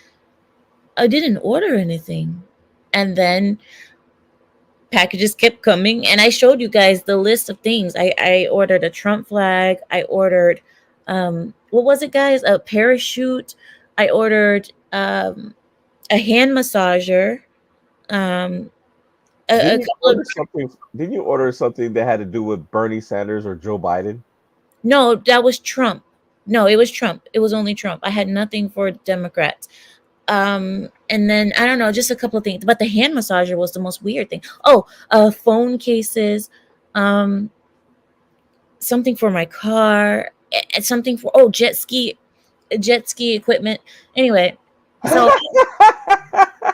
I didn't order anything. And then packages kept coming. And I showed you guys the list of things. I ordered a Trump flag. I ordered, what was it, guys? A parachute. I ordered a hand massager. Didn't you order something that had to do with Bernie Sanders or Joe Biden? No, that was Trump. No, it was Trump. It was only Trump. I had nothing for Democrats. And then I don't know, just a couple of things. But the hand massager was the most weird thing. Oh, phone cases. something for my car, and something for jet ski equipment. Anyway, so I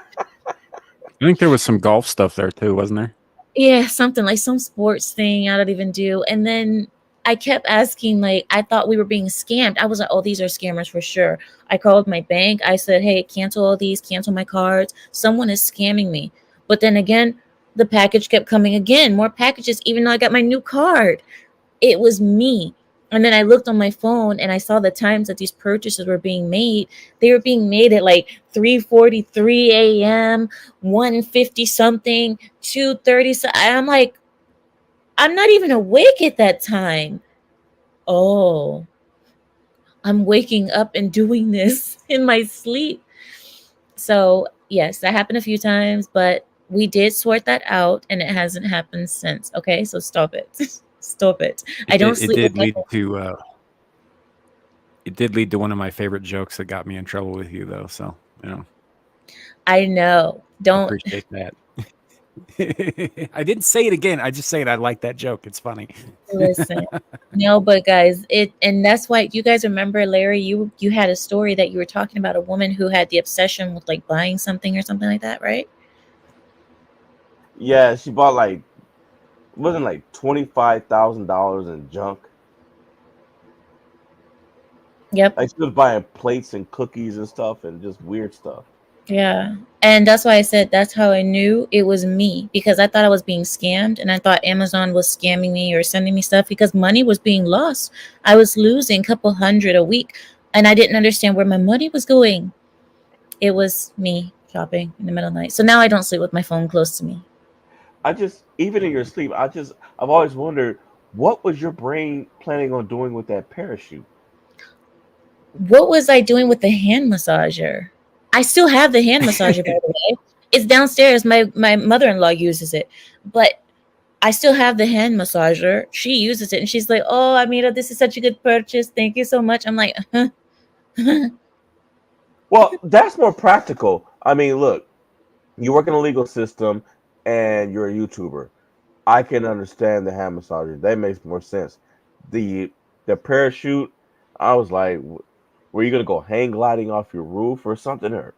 think there was some golf stuff there too, wasn't there? yeah, something like some sports thing I don't even do. And then I kept asking, like, I thought we were being scammed. I was like, oh, these are scammers for sure. I called my bank. I said, hey, cancel all these, cancel my cards. Someone is scamming me. But then again, the package kept coming again, more packages, even though I got my new card. It was me. And then I looked on my phone and I saw the times that these purchases were being made. They were being made at like 3:43 a.m., 1:50 something, 2:30. So I'm like, I'm not even awake at that time. Oh, I'm waking up and doing this in my sleep. So yes, that happened a few times, but we did sort that out and it hasn't happened since. Okay, so stop it. Stop it. I don't It sleep did with my lead to it did lead to one of my favorite jokes that got me in trouble with you, though. So I know. I Don't appreciate that. I didn't say it again. I just saying I like that joke. It's funny. listen. No, but guys, and that's why you guys remember, Larry, you had a story that you were talking about a woman who had the obsession with like buying something or something like that, right? Yeah, she bought like it wasn't like $25,000 in junk. Yep. Like she was buying plates and cookies and stuff and just weird stuff. Yeah. And that's why I said that's how I knew it was me, because I thought I was being scammed and I thought Amazon was scamming me or sending me stuff because money was being lost. I was losing a couple hundred a week and I didn't understand where my money was going. It was me shopping in the middle of the night. So now I don't sleep with my phone close to me. I just even in your sleep, I've always wondered what was your brain planning on doing with that parachute? What was I doing with the hand massager? I still have the hand massager, by the way. It's downstairs. My mother-in-law uses it, but I still have the hand massager. She uses it, and she's like, "Oh, Amira, this is such a good purchase. Thank you so much." I'm like, Well, that's more practical. I mean, look, you work in a legal system and you're a YouTuber. I can understand the hand massager. That makes more sense. The the parachute, I was like, were you gonna go hang gliding off your roof or something? Or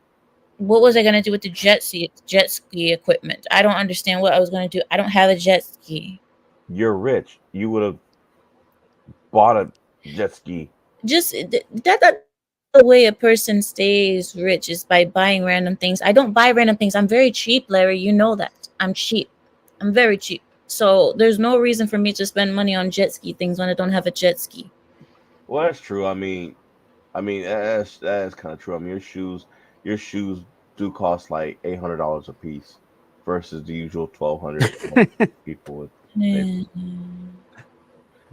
what was I gonna do with the jet ski equipment? I don't understand what I was gonna do. I don't have a jet ski. you're rich. You would have bought a jet ski. Just that the way a person stays rich is by buying random things. I don't buy random things. I'm very cheap, Larry. You know that. I'm cheap. I'm very cheap. So there's no reason for me to spend money on jet ski things when I don't have a jet ski. Well, that's true. I mean that's kind of true. I mean, your shoes do cost like $800 a piece versus the usual 1,200 people would pay for.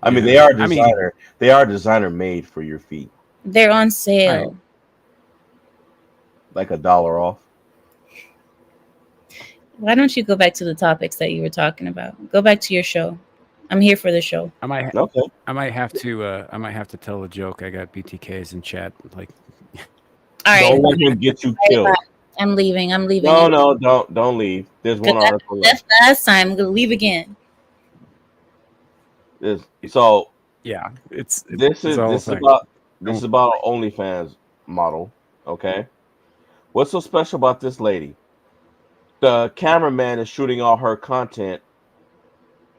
I mean, they Yeah. are I mean, designer. They are designer made for your feet, They're on right. sale. like $1 off. Why don't you go back to the topics that you were talking about? Go back to your show. I'm here for the show. I might Okay. I might have to tell a joke. I got BTKs in chat. Like, All right. Don't let him get you All right, killed. bye. I'm leaving. I'm leaving. No, You no, don't leave. There's one because I article left. left last time. I'm gonna leave again. So yeah, it's this it's is a whole this is thing. about this is Don't- about an OnlyFans model. Okay. What's so special about this lady? The cameraman is shooting all her content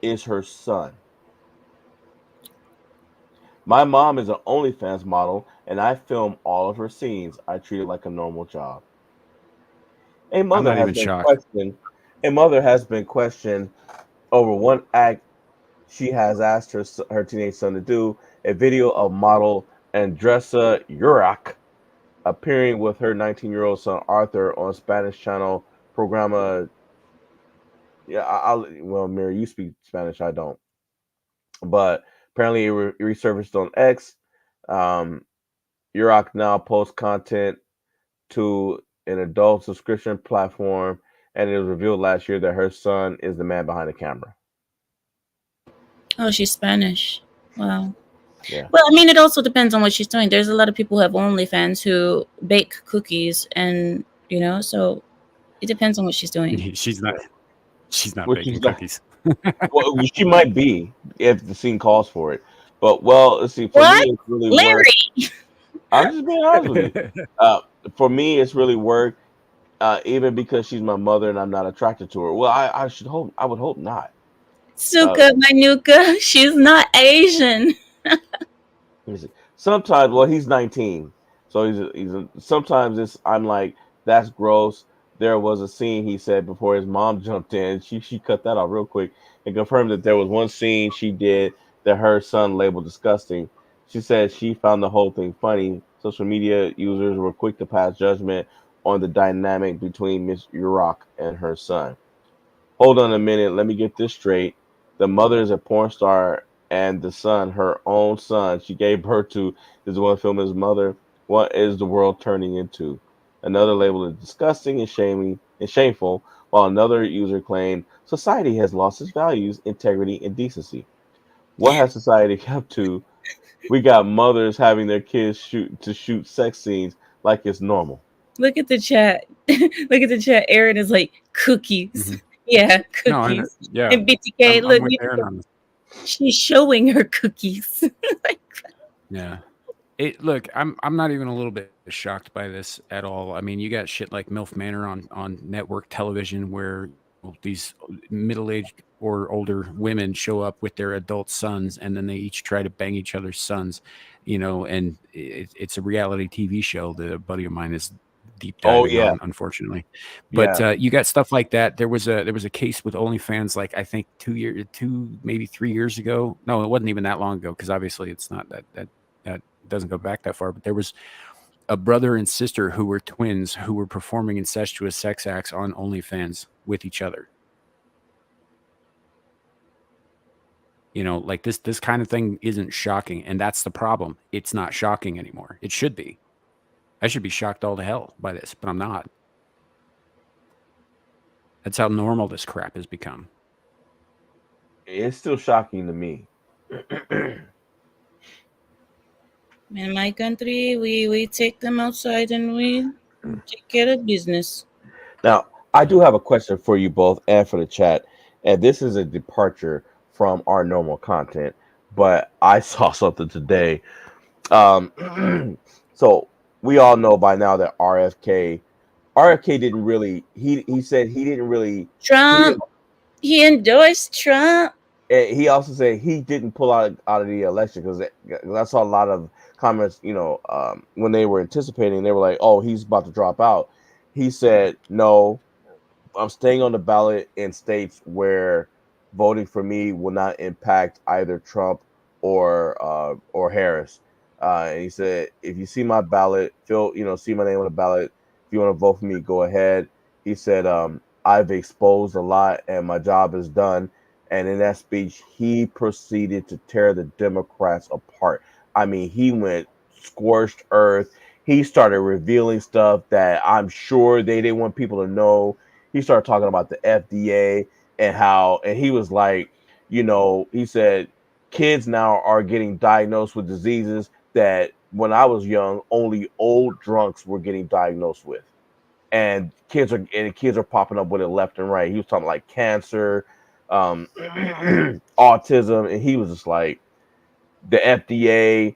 is her son. My mom is an OnlyFans model, and I film all of her scenes. I treat it like a normal job. A I'm mother not has even been shocked. questioned. A mother has been questioned over one act she has asked her teenage son to do. A video of model Andressa Urach appearing with her 19-year-old son Arthur on Spanish channel Programa. Yeah, well, Mary, you speak Spanish, I don't. But apparently, it resurfaced on X. Um, Urach now posts content to an adult subscription platform, and it was revealed last year that her son is the man behind the camera. Oh, she's Spanish. Wow. Yeah. Well, I mean, it also depends on what she's doing. There's a lot of people who have OnlyFans who bake cookies, and so it depends on what she's doing. She's not Which baking is not, cookies. well, she might be if the scene calls for it. But well, let's see. For What? me, it's really worked. Larry. I'm just being honest with you. For me, it's really worked. Even because she's my mother and I'm not attracted to her. Well, I should hope. I would hope not. Suka Manuka. She's not Asian. Let me see. Sometimes, well, he's 19, so sometimes I'm like, that's gross. There was a scene he said before his mom jumped in. She cut that off real quick and confirmed that there was one scene she did that her son labeled disgusting. She said she found the whole thing funny. Social media users were quick to pass judgment on the dynamic between Miss Urach and her son. Hold on a minute, let me get this straight. The mother is a porn star, and the son, her own son, she gave birth to, is the one filming his mother. What is the world turning into? Another labeled it disgusting and shameful, while another user claimed society has lost its values, integrity, and decency. What has society come to? We got mothers having their kids shoot sex scenes like it's normal. Look at the chat. Look at the chat. Aaron is like cookies. Mhm. Yeah, No, I know. cookies. Yeah, And BTK, I'm look, with Aaron on this. she's showing her cookies. Yeah. Look, I'm not even a little bit shocked by this at all. I mean, you got shit like MILF Manor on network television where these middle-aged or older women show up with their adult sons, and then they each try to bang each other's sons, and it's a reality TV show that a buddy of mine is deep Oh diving yeah, on, unfortunately. But yeah. you got stuff like that. There was a case with OnlyFans, like I think 2 maybe 3 years ago. No, it wasn't even that long ago, because obviously it's not that doesn't go back that far. But there was a brother and sister who were twins who were performing incestuous sex acts on OnlyFans with each other. Like this kind of thing isn't shocking, and that's the problem. It's not shocking anymore. It should be. I should be shocked all to hell by this, but I'm not. That's how normal this crap has become. It's still shocking to me. In my country, we take them outside and we take care of business. Now, I do have a question for you both and for the chat. And this is a departure from our normal content, but I saw something today. So we all know by now that RFK didn't really, he said he didn't really, Trump. He endorsed Trump. he also said he didn't pull out of the election because I saw a lot of comments, when they were anticipating, they were like, oh, he's about to drop out. He said, no, I'm staying on the ballot in states where voting for me will not impact either Trump or Harris. And he said, if you see my ballot, see my name on the ballot. If you want to vote for me, go ahead. He said, I've exposed a lot and my job is done. And in that speech, he proceeded to tear the Democrats apart. I mean, he went scorched earth. He started revealing stuff that I'm sure they didn't want people to know. He started talking about the FDA and he was like, he said kids now are getting diagnosed with diseases that when I was young, only old drunks were getting diagnosed with. And kids are popping up with it left and right. He was talking like cancer, autism, and he was just like, the FDA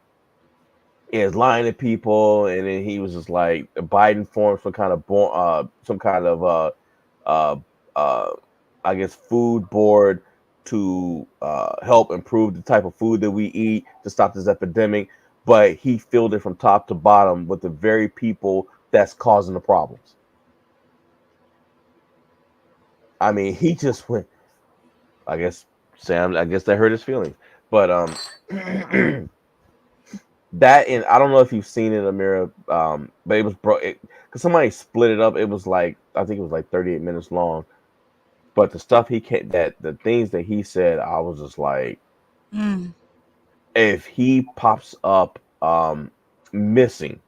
is lying to people, and then he was just like, Biden formed some kind of I guess food board to help improve the type of food that we eat to stop this epidemic, but he filled it from top to bottom with the very people that's causing the problems. I mean, he just went. I guess Sam. I guess that hurt his feelings. But that, and I don't know if you've seen it, Amira. But it was because somebody split it up. It was like, I think it was like 38 minutes long. But the stuff the things that he said, I was just like, if he pops up missing.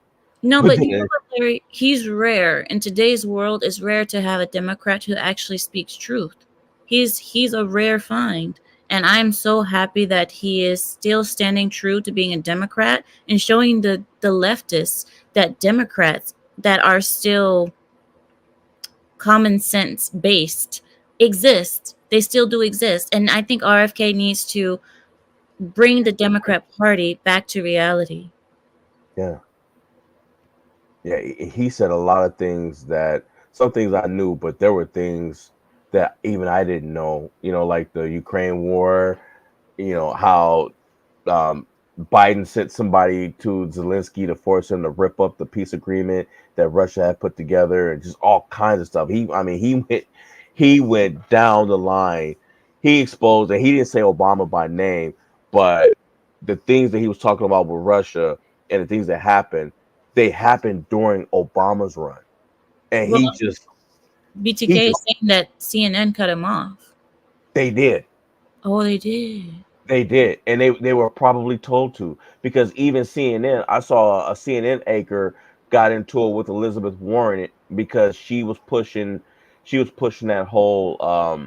No, but you know what, Larry? He's rare. In today's world, it's rare to have a Democrat who actually speaks truth. He's a rare find. And I'm so happy that he is still standing true to being a Democrat and showing the leftists that Democrats that are still common sense based exist. They still do exist. And I think RFK needs to bring the Democrat Party back to reality. Yeah. Yeah, he said a lot of things that some things I knew, but there were things that even I didn't know. Like the Ukraine war. How um, Biden sent somebody to Zelensky to force him to rip up the peace agreement that Russia had put together, and just all kinds of stuff. He went down the line. He exposed, and he didn't say Obama by name, but the things that he was talking about with Russia and the things that happened, they happened during Obama's run, and Well, he just BTK is saying that CNN cut him off. they did. Oh, they did. They did, and they were probably told to, because even CNN, I saw a CNN anchor got into it with Elizabeth Warren because she was pushing that whole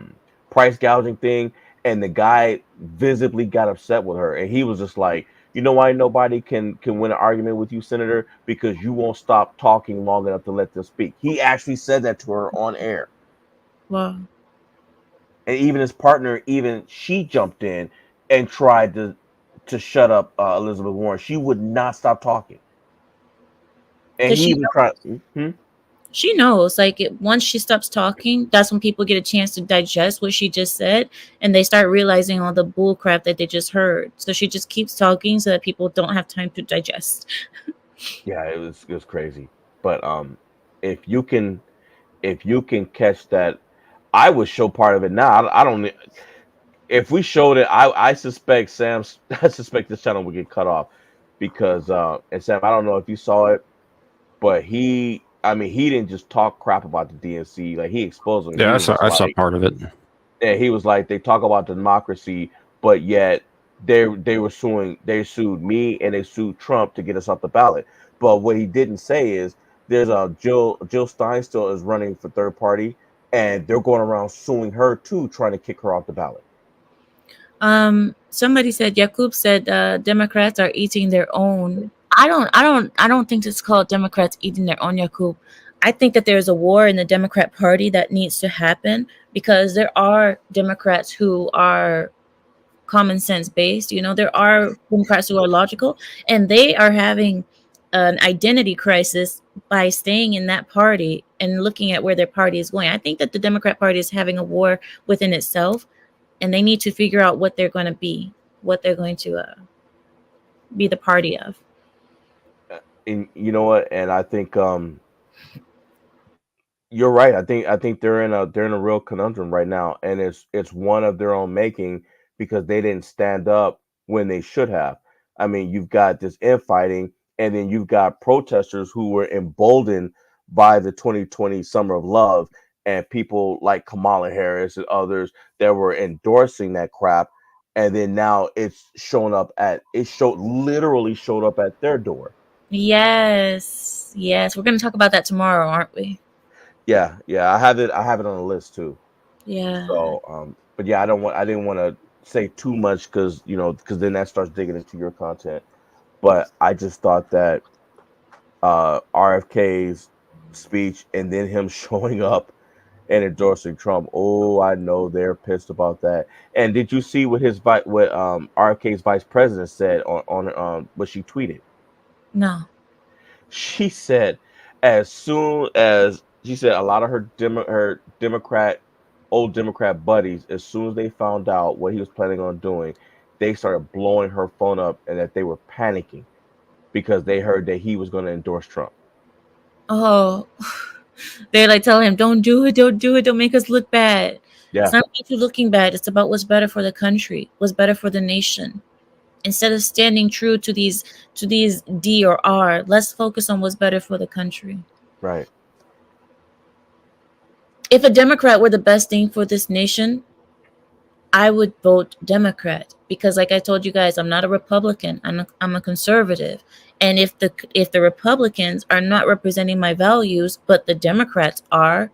price gouging thing, and the guy visibly got upset with her, and he was just like, why nobody can win an argument with you, Senator, because you won't stop talking long enough to let them speak. He actually said that to her on air. Wow. And even his partner, even she jumped in and tried to shut up Elizabeth Warren. She would not stop talking, and Because he even tried. she knows, like, once she stops talking, that's when people get a chance to digest what she just said, and they start realizing all the bull crap that they just heard. So she just keeps talking so that people don't have time to digest. Yeah, it was crazy. But if you can catch that, I would show part of it now. I don't. If we showed it, I suspect I suspect this channel would get cut off, because and Sam, I don't know if you saw it, but he didn't just talk crap about the DNC. Like, he exposed them. Yeah, I saw part of it. Yeah, he was like, they talk about democracy, but yet they sued me and they sued Trump to get us off the ballot. But what he didn't say is there's a Jill Stein still is running for third party, and they're going around suing her too, trying to kick her off the ballot. Somebody said, Yakub said, Democrats are eating their own. I don't think it's called Democrats eating their own, Yakub. I think that there's a war in the Democrat Party that needs to happen, because there are Democrats who are common sense based. There are Democrats who are logical, and they are having an identity crisis by staying in that party and looking at where their party is going. I think that the Democrat Party is having a war within itself, and they need to figure out what they're going to be, what they're going to be the party of. And you know what? And I think you're right. I think they're in a real conundrum right now, and it's one of their own making, because they didn't stand up when they should have. I mean, you've got this infighting, and then you've got protesters who were emboldened by the 2020 Summer of Love, and people like Kamala Harris and others that were endorsing that crap, and then now it's literally showed up at their door. Yes, we're going to talk about that tomorrow, aren't we? Yeah, I have it on the list too. Yeah. So, but yeah, I didn't want to say too much, because then that starts digging into your content. But I just thought that RFK's speech, and then him showing up and endorsing Trump. Oh, I know they're pissed about that. And did you see what RFK's vice president said on what she tweeted? No. She said, she said, a lot of her old Democrat buddies, as soon as they found out what he was planning on doing, they started blowing her phone up, and that they were panicking because they heard that he was going to endorse Trump. Oh, they're like telling him, don't do it, don't make us look bad. Yeah. It's not about you looking bad. It's about what's better for the country, what's better for the nation. Instead of standing true to these D or R, let's focus on what's better for the country. Right. If a Democrat were the best thing for this nation, I would vote Democrat, because, like I told you guys, I'm not a Republican. I'm a conservative. And if the Republicans are not representing my values, but the Democrats are,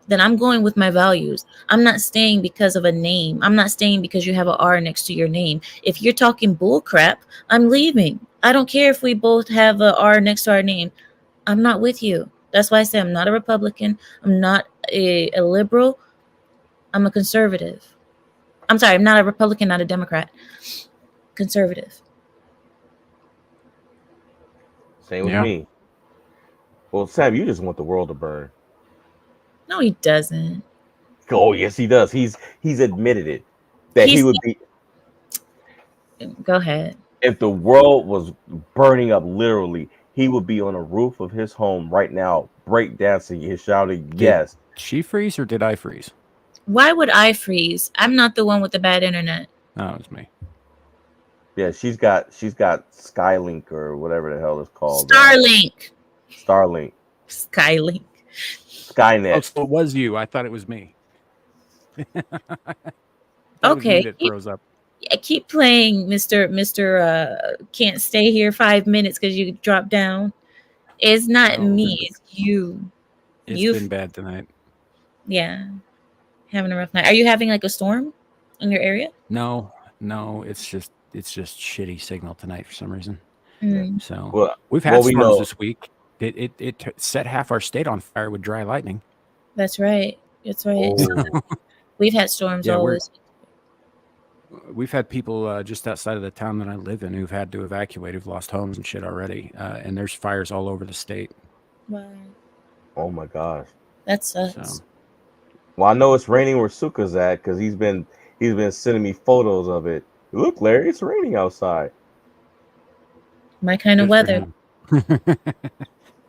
then I'm going with my values. I'm not staying because of a name. I'm not staying because you have an R next to your name. If you're talking bull crap, I'm leaving. I don't care if we both have a R next to our name. I'm not with you. That's why I say I'm not a Republican. I'm not a liberal. I'm a conservative. I'm sorry, I'm not a Republican, not a Democrat. conservative. Same with Yeah. me. Well, Sam, you just want the world to burn. No, he doesn't. Oh, yes, he does. He's admitted it that he He's would be go ahead. if the world was burning up literally. He would be on the roof of his home right now, break dancing, and shouting, Did "Yes!" she freeze or did I freeze? Why would I freeze? I'm not the one with the bad internet. No, it was me. Yeah, she's got Skylink or whatever the hell it's called. Starlink. Starlink. Skylink. Skynet. Oh, so it was you. I thought it was me. Okay. That froze up. Keep playing, Mr. Can't stay here 5 minutes because you dropped down. It's not me, it's you. It's You been bad tonight. Yeah. Having a rough night. Are you having like a storm in your area? No, it's just shitty signal tonight for some reason. Mm. So Well, we've had well, we storms know- this week. It set half our state on fire with dry lightning. That's right. That's right. Oh. We've had storms Yeah, always. We've had people just outside of the town that I live in who've had to evacuate, who've lost homes and shit already. And there's fires all over the state. Wow. Oh my gosh. That sucks. So Well, I know it's raining where Suka's at because he's been sending me photos of it. Look, Larry, it's raining outside. My kind of good for weather. him.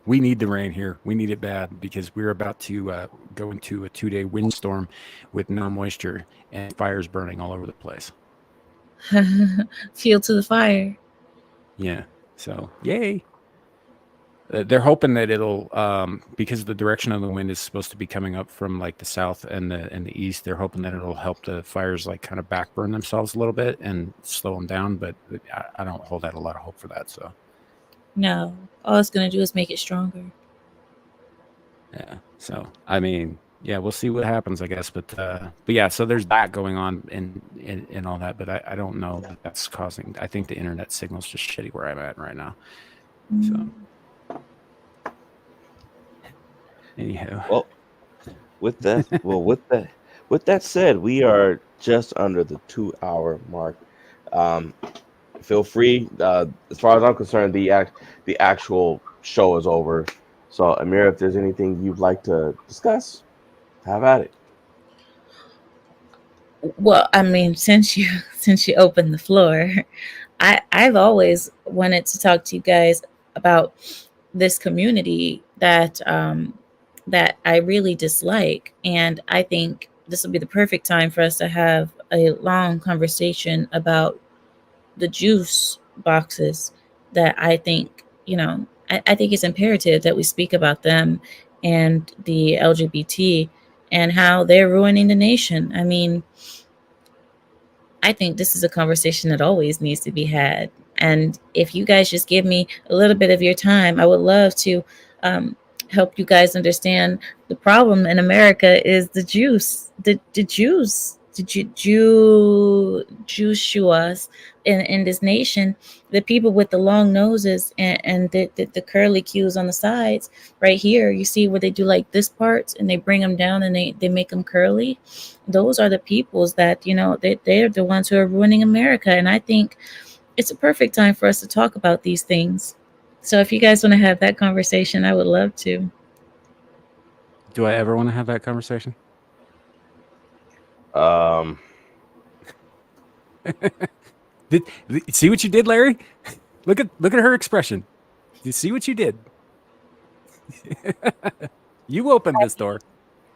We need the rain here. We need it bad because we're about to go into a 2-day windstorm with no moisture and fires burning all over the place. Fuel to the fire. Yeah. So, yay. They're hoping that it'll, because the direction of the wind is supposed to be coming up from like the south and the east. They're hoping that it'll help the fires like kind of backburn themselves a little bit and slow them down. But I don't hold out a lot of hope for that. So, No. All it's gonna do is make it stronger. yeah. So, I mean, yeah, we'll see what happens, I guess. But yeah, so there's that going on and all that. But I don't know that that's causing. I think the internet signal's just shitty where I'm at right now. So. Anyhow. Well, with that said, we are just under the 2-hour mark. Feel free. As far as I'm concerned, the actual show is over. So, Amir, if there's anything you'd like to discuss, have at it. Well, I mean, since you opened the floor, I've always wanted to talk to you guys about this community that that I really dislike, and I think this will be the perfect time for us to have a long conversation about the juice boxes that I think, I think it's imperative that we speak about them and the LGBT and how they're ruining the nation. I mean, I think this is a conversation that always needs to be had. And if you guys just give me a little bit of your time, I would love to help you guys understand the problem in America is the Jews, the Jews, Jewshuas in this nation, the people with the long noses and the curly cues on the sides. Right here, you see where they do like this parts and they bring them down and they make them curly. Those are the peoples that, they're the ones who are ruining America. And I think it's a perfect time for us to talk about these things. So if you guys want to have that conversation, I would love to. Do I ever want to have that conversation? See what you did, Larry? Look at her expression. You see what you did? You opened this door.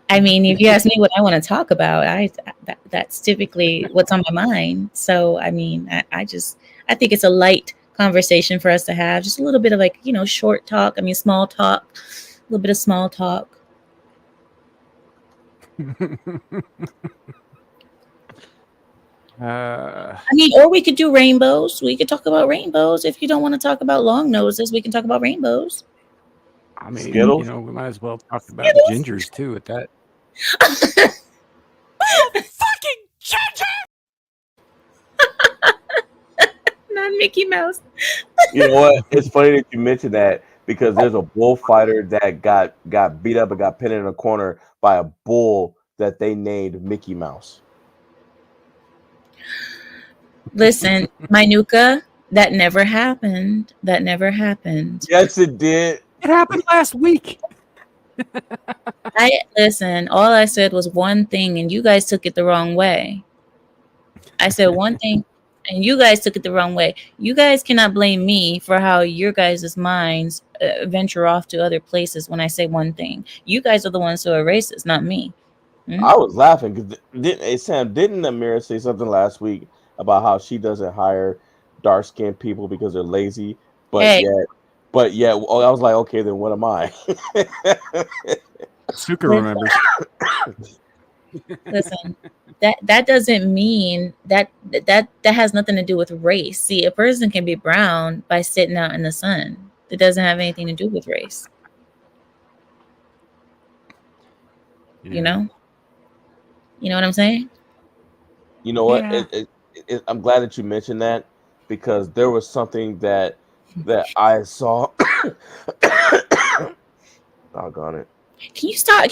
I mean, if you ask me what I want to talk about, that's typically what's on my mind. So, I mean, I think it's a light conversation for us to have. Just a little bit of like, short talk. I mean, small talk, a little bit of small talk. I mean, or we could do rainbows. We could talk about rainbows. If you don't want to talk about long noses, we can talk about rainbows. I mean, Skittles? we might as well talk about the gingers too at that. Fucking ginger! Not Mickey Mouse. You know what? It's funny that you mentioned that because there's a bullfighter that got beat up and got pinned in a corner by a bull that they named Mickey Mouse. Listen, Minuka, that never happened. That never happened. Yes, it did. It happened last week. Listen, all I said was one thing and you guys took it the wrong way. I said one thing and you guys took it the wrong way. You guys cannot blame me for how your guys' minds venture off to other places when I say one thing. You guys are the ones who are racist, not me. I was laughing because didn't Amira say something last week about how she doesn't hire dark skinned people because they're lazy, but yet, I was like, okay, then what am I? Suka remembers. Listen, that doesn't mean that has nothing to do with race. See, a person can be brown by sitting out in the sun. It doesn't have anything to do with race. Yeah. You know what I'm saying? You know what? Yeah. I'm glad that you mentioned that because there was something that I saw. Doggone it. Can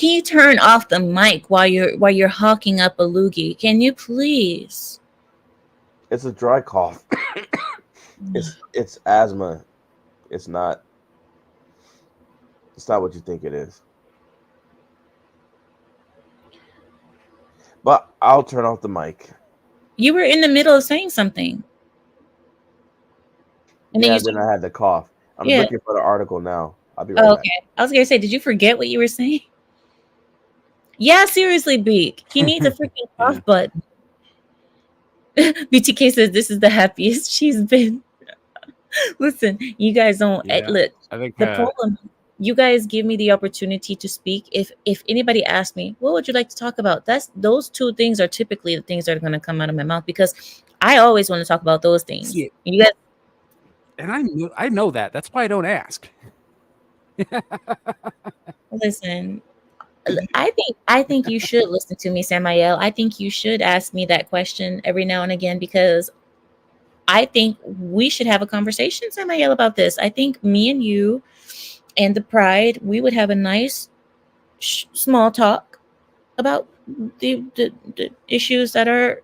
you turn off the mic while you're hawking up a loogie? Can you please? It's a dry cough. it's asthma. It's not what you think it is. But I'll turn off the mic. You were in the middle of saying something. And then I had the cough. I'm looking for the article now. I'll be right back. Okay. I was gonna say, did you forget what you were saying? Yeah, seriously, Beak. He needs a freaking cough button. BTK says this is the happiest she's been. Listen, you guys don't look. I think The problem, you guys give me the opportunity to speak. If anybody asks me, what would you like to talk about? Those two things are typically the things that are going to come out of my mouth because I always want to talk about those things. Yeah. You guys, and I know that. That's why I don't ask. listen. I think you should listen to me, Samael. I think you should ask me that question every now and again because I think we should have a conversation, Samael, about this. I think me and you and the Pride, we would have a nice small talk about the issues that are,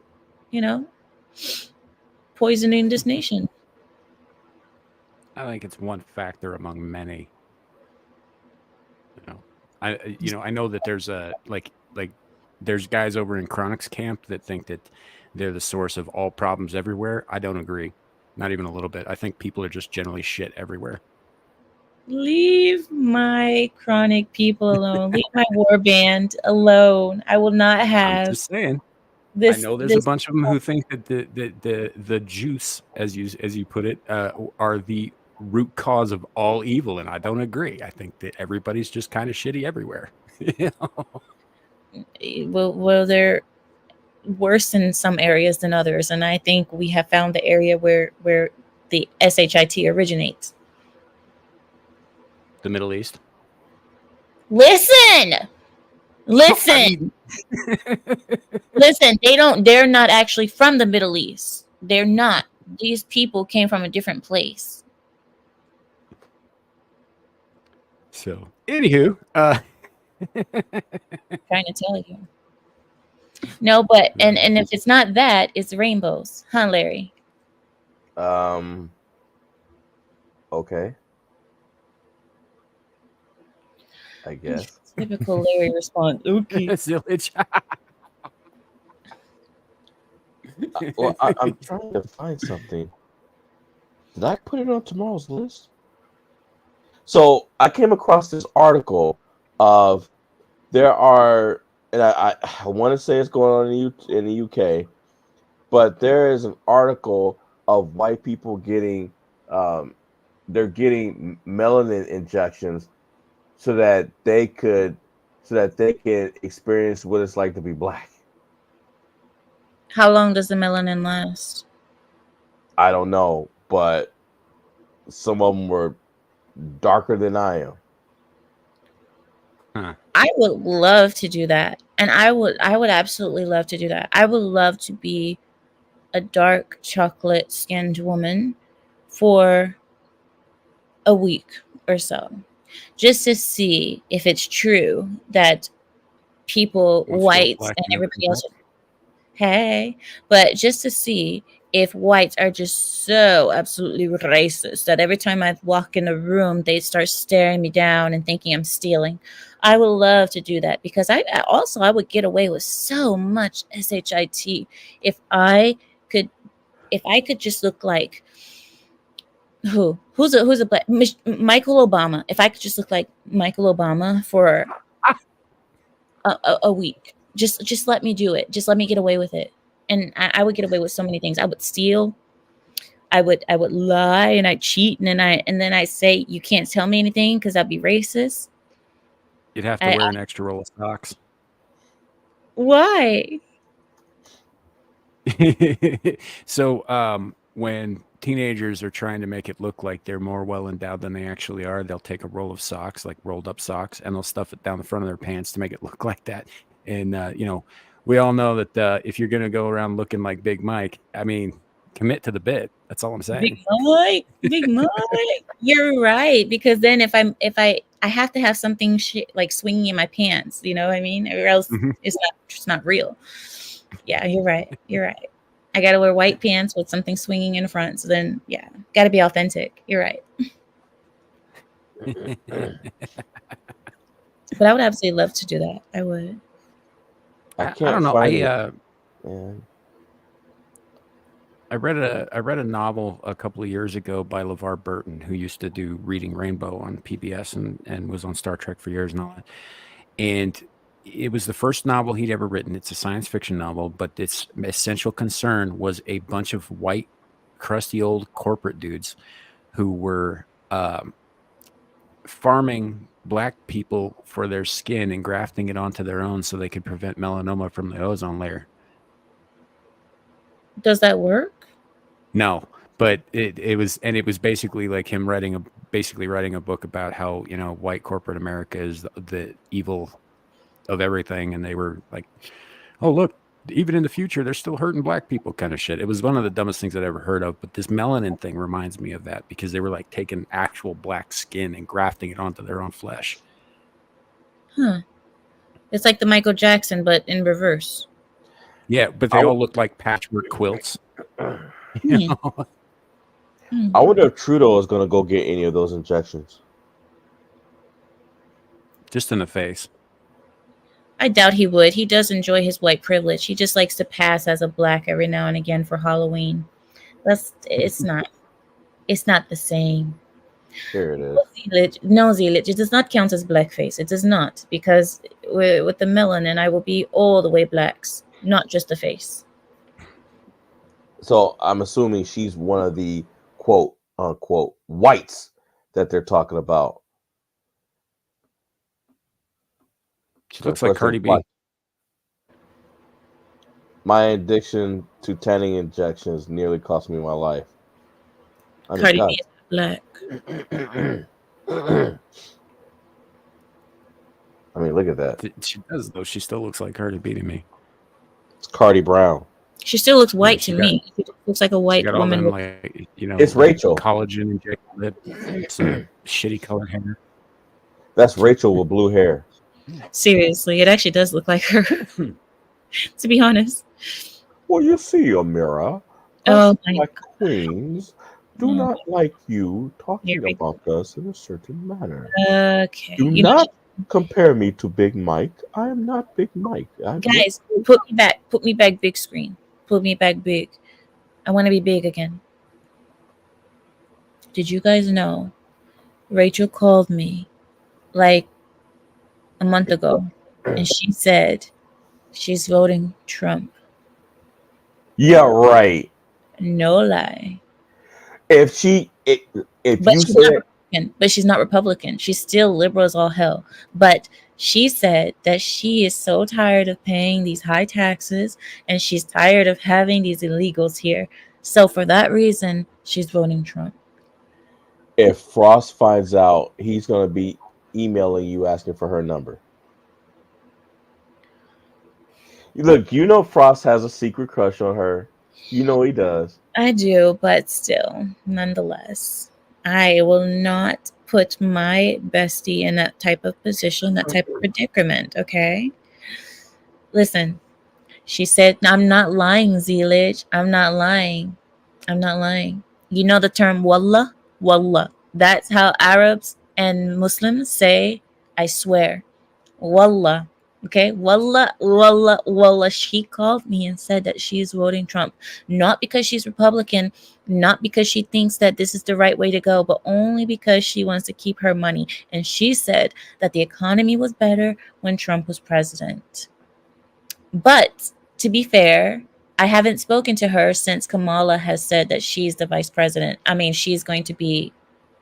poisoning this nation. I think it's one factor among many. I know that there's there's guys over in Chronic's camp that think that they're the source of all problems everywhere. I don't agree. Not even a little bit. I think people are just generally shit everywhere. Leave my Chronic people alone. Leave my war band alone. I will not have. I'm just saying. This, I know there's a bunch of them who think that the juice, as you put it, are the root cause of all evil, and I don't agree. I think that everybody's just kind of shitty everywhere. Well, they're worse in some areas than others, and I think we have found the area where the SHIT originates. The Middle East. Listen. Listen, they're not actually from the Middle East. They're not. These people came from a different place. So, anywho, trying to tell you. No, but and if it's not that, it's rainbows, huh, Larry? Okay. I guess. Typical Larry response. Okay. Well, I'm trying to find something. Did I put it on tomorrow's list? So I came across this article of there are, and I want to say it's going on in the UK, but there is an article of white people getting, they're getting melanin injections so that they can experience what it's like to be black. How long does the melanin last? I don't know, but some of them were darker than I am. Huh. I would love to do that. And I would absolutely love to do that. I would love to be a dark chocolate skinned woman for a week or so, just to see if it's true that people, whites and everybody else, but just to see if whites are just so absolutely racist that every time I walk in a room, they start staring me down and thinking I'm stealing. I would love to do that because I would get away with so much shit if I could just look like who's a black Michael Obama. If I could just look like Michael Obama for a week, just let me do it. Just let me get away with it, and I would get away with so many things. I would steal. I would lie and I'd cheat and then I say you can't tell me anything because I'd be racist. You'd have to wear an extra roll of socks. Why? So when teenagers are trying to make it look like they're more well endowed than they actually are, they'll take a roll of socks, like rolled up socks, and they'll stuff it down the front of their pants to make it look like that. And we all know that if you're gonna go around looking like Big Mike, I mean, commit to the bit. That's all I'm saying. Big Mike. You're right, because then if I have to have something like swinging in my pants, you know what I mean, or else it's not real. Yeah, you're right. I gotta wear white pants with something swinging in front. So then, yeah, gotta be authentic. You're right. But I would absolutely love to do that. I would. I don't know. I read a novel a couple of years ago by LeVar Burton, who used to do Reading Rainbow on PBS and was on Star Trek for years and all that. And it was the first novel he'd ever written. It's a science fiction novel, but its essential concern was a bunch of white, crusty old corporate dudes who were farming black people for their skin and grafting it onto their own so they could prevent melanoma from the ozone layer. Does that work? No, but it was basically like him writing a book about how, white corporate America is the evil of everything, and they were like, oh look, even in the future they're still hurting black people, kind of shit. It was one of the dumbest things I'd ever heard of, but this melanin thing reminds me of that, because they were like taking actual black skin and grafting it onto their own flesh. It's like the Michael Jackson but in reverse. Yeah, but they all looked like patchwork quilts. I wonder if Trudeau is going to go get any of those injections. Just in the face. I doubt he would. He does enjoy his white privilege. He just likes to pass as a black every now and again for Halloween. It's not the same. Here it is. No, Zealich, it does not count as blackface. It does not, because with the melanin, I will be all the way blacks, not just the face. So I'm assuming she's one of the quote unquote whites that they're talking about. She looks like Cardi B. My addiction to tanning injections nearly cost me my life. Cardi B is black. I mean, look at that. She does, though. She still looks like Cardi B to me. It's Cardi Brown. She still looks white to me. She looks like a white woman. Them, it's Rachel. Collagen injected, some shitty colored hair. That's Rachel with blue hair. Seriously, it actually does look like her. To be honest. Well, you see, Amira. My queens do not like you talking about us in a certain manner. Okay. Do not compare me to Big Mike. I am not Big Mike. Guys, put me back. Put me back big screen. Put me back big. I want to be big again. Did you guys know Rachel called me like a month ago and she said she's voting Trump? Yeah, right. No lie. If she's not Republican. She's still liberal as all hell. But she said that she is so tired of paying these high taxes and she's tired of having these illegals here. So for that reason, she's voting Trump. If Frost finds out, he's going to be emailing you asking for her number. Look, Frost has a secret crush on her. He does. I do, but still, nonetheless, I will not put my bestie in that type of position, that type of predicament, okay? Listen, she said, I'm not lying, Zealich. I'm not lying. I'm not lying. You know the term wallah? Wallah. That's how Arabs and Muslims say, I swear. Wallah. Okay? Wallah, wallah, wallah. She called me and said that she is voting Trump. Not because she's Republican, not because she thinks that this is the right way to go, but only because she wants to keep her money. And she said that the economy was better when Trump was president. But to be fair, I haven't spoken to her since Kamala has said that she's the vice president. I mean, she's going to be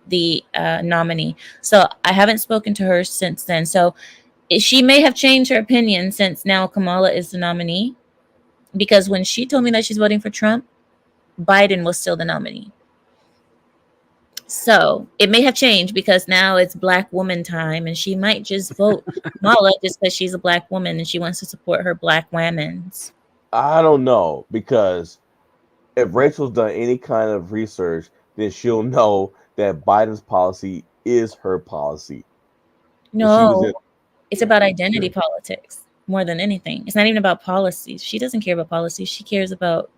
the nominee. So I haven't spoken to her since then. So she may have changed her opinion since now Kamala is the nominee. Because when she told me that she's voting for Trump, Biden was still the nominee. So it may have changed because now it's Black woman time, and she might just vote Kamala just because she's a Black woman and she wants to support her Black women's. I don't know, because if Rachel's done any kind of research, then she'll know that Biden's policy is her policy. No, it's about identity politics more than anything. It's not even about policies. She doesn't care about policies. She cares about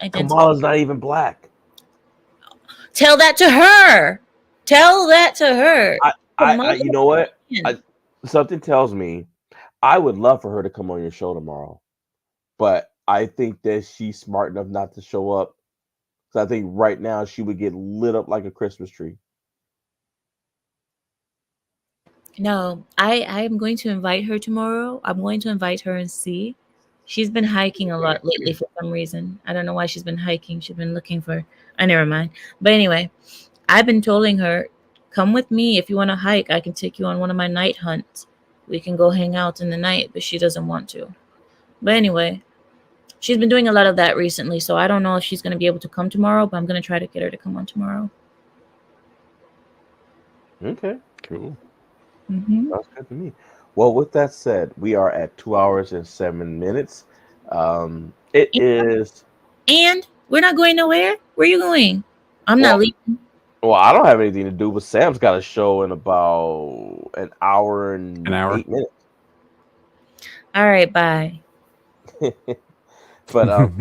identity. Kamala's not even Black. Tell that to her. Tell that to her. You know what? Something tells me I would love for her to come on your show tomorrow, but I think that she's smart enough not to show up. So I think right now she would get lit up like a Christmas tree. No, I'm going to invite her tomorrow. I'm going to invite her and see. She's been hiking a lot lately for some reason. I don't know why she's been hiking. She's been looking for, never mind. But anyway, I've been telling her, come with me if you want to hike. I can take you on one of my night hunts. We can go hang out in the night, but she doesn't want to. But anyway, she's been doing a lot of that recently, so I don't know if she's going to be able to come tomorrow, but I'm going to try to get her to come on tomorrow. Okay. Cool. Mm-hmm. Sounds good to me. Well, with that said, we are at 2 hours and 7 minutes. It is. And we're not going nowhere. Where are you going? I'm not leaving. Well, I don't have anything to do, but Sam's got a show in about an hour and 8 minutes. All right, bye. But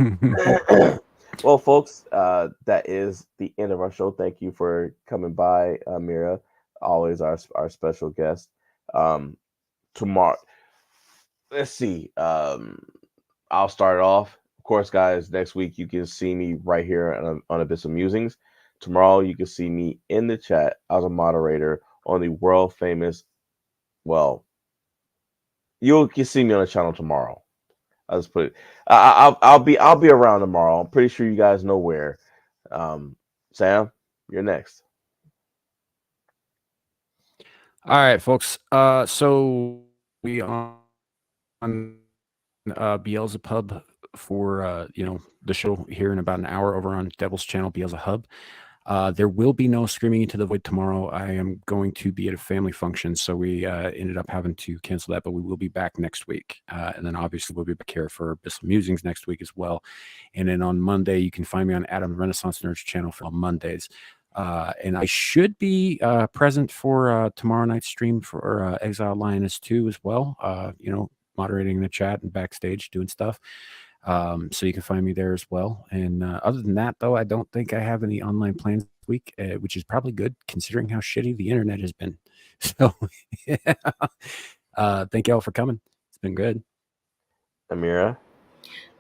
well, folks, that is the end of our show. Thank you for coming by, Mira. Always our special guest. Tomorrow, let's see. I'll start it off. Of course, guys, next week you can see me right here on Abyssal Musings. Tomorrow you can see me in the chat as a moderator on the world famous. Well, you can see me on the channel tomorrow. I'll just put it. I'll be around tomorrow. I'm pretty sure you guys know where. Sam, you're next. All right, folks. So we on Beelzebub for the show here in about an hour over on Devil's Channel, Beelzebub. There will be no Screaming Into the Void tomorrow. I am going to be at a family function, so we ended up having to cancel that, but we will be back next week. And then obviously we'll be back here for Abyssal Musings next week as well. And then on Monday, you can find me on Adam Renaissance Nerds channel for Mondays. And I should be present for tomorrow night's stream for Exile Lioness 2 as well. Moderating the chat and backstage doing stuff. So you can find me there as well. And other than that, though, I don't think I have any online plans this week, which is probably good considering how shitty the internet has been. So yeah. Thank you all for coming. It's been good. Amira.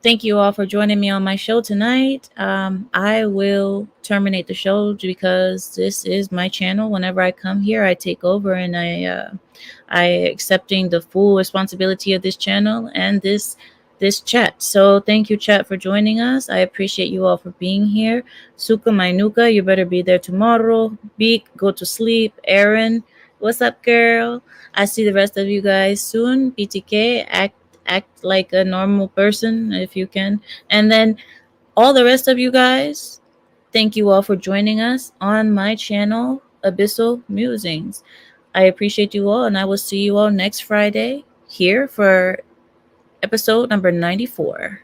Thank you all for joining me on my show tonight. I will terminate the show because this is my channel. Whenever I come here, I take over, and I accepting the full responsibility of this channel and this chat. So thank you, chat, for joining us. I appreciate you all for being here. Suka Mainuka, you better be there tomorrow. Beak, go to sleep. Aaron, what's up, girl? I see the rest of you guys soon. BTK, act like a normal person if you can. And then all the rest of you guys, thank you all for joining us on my channel, Abyssal Musings. I appreciate you all, and I will see you all next Friday here for episode number 94.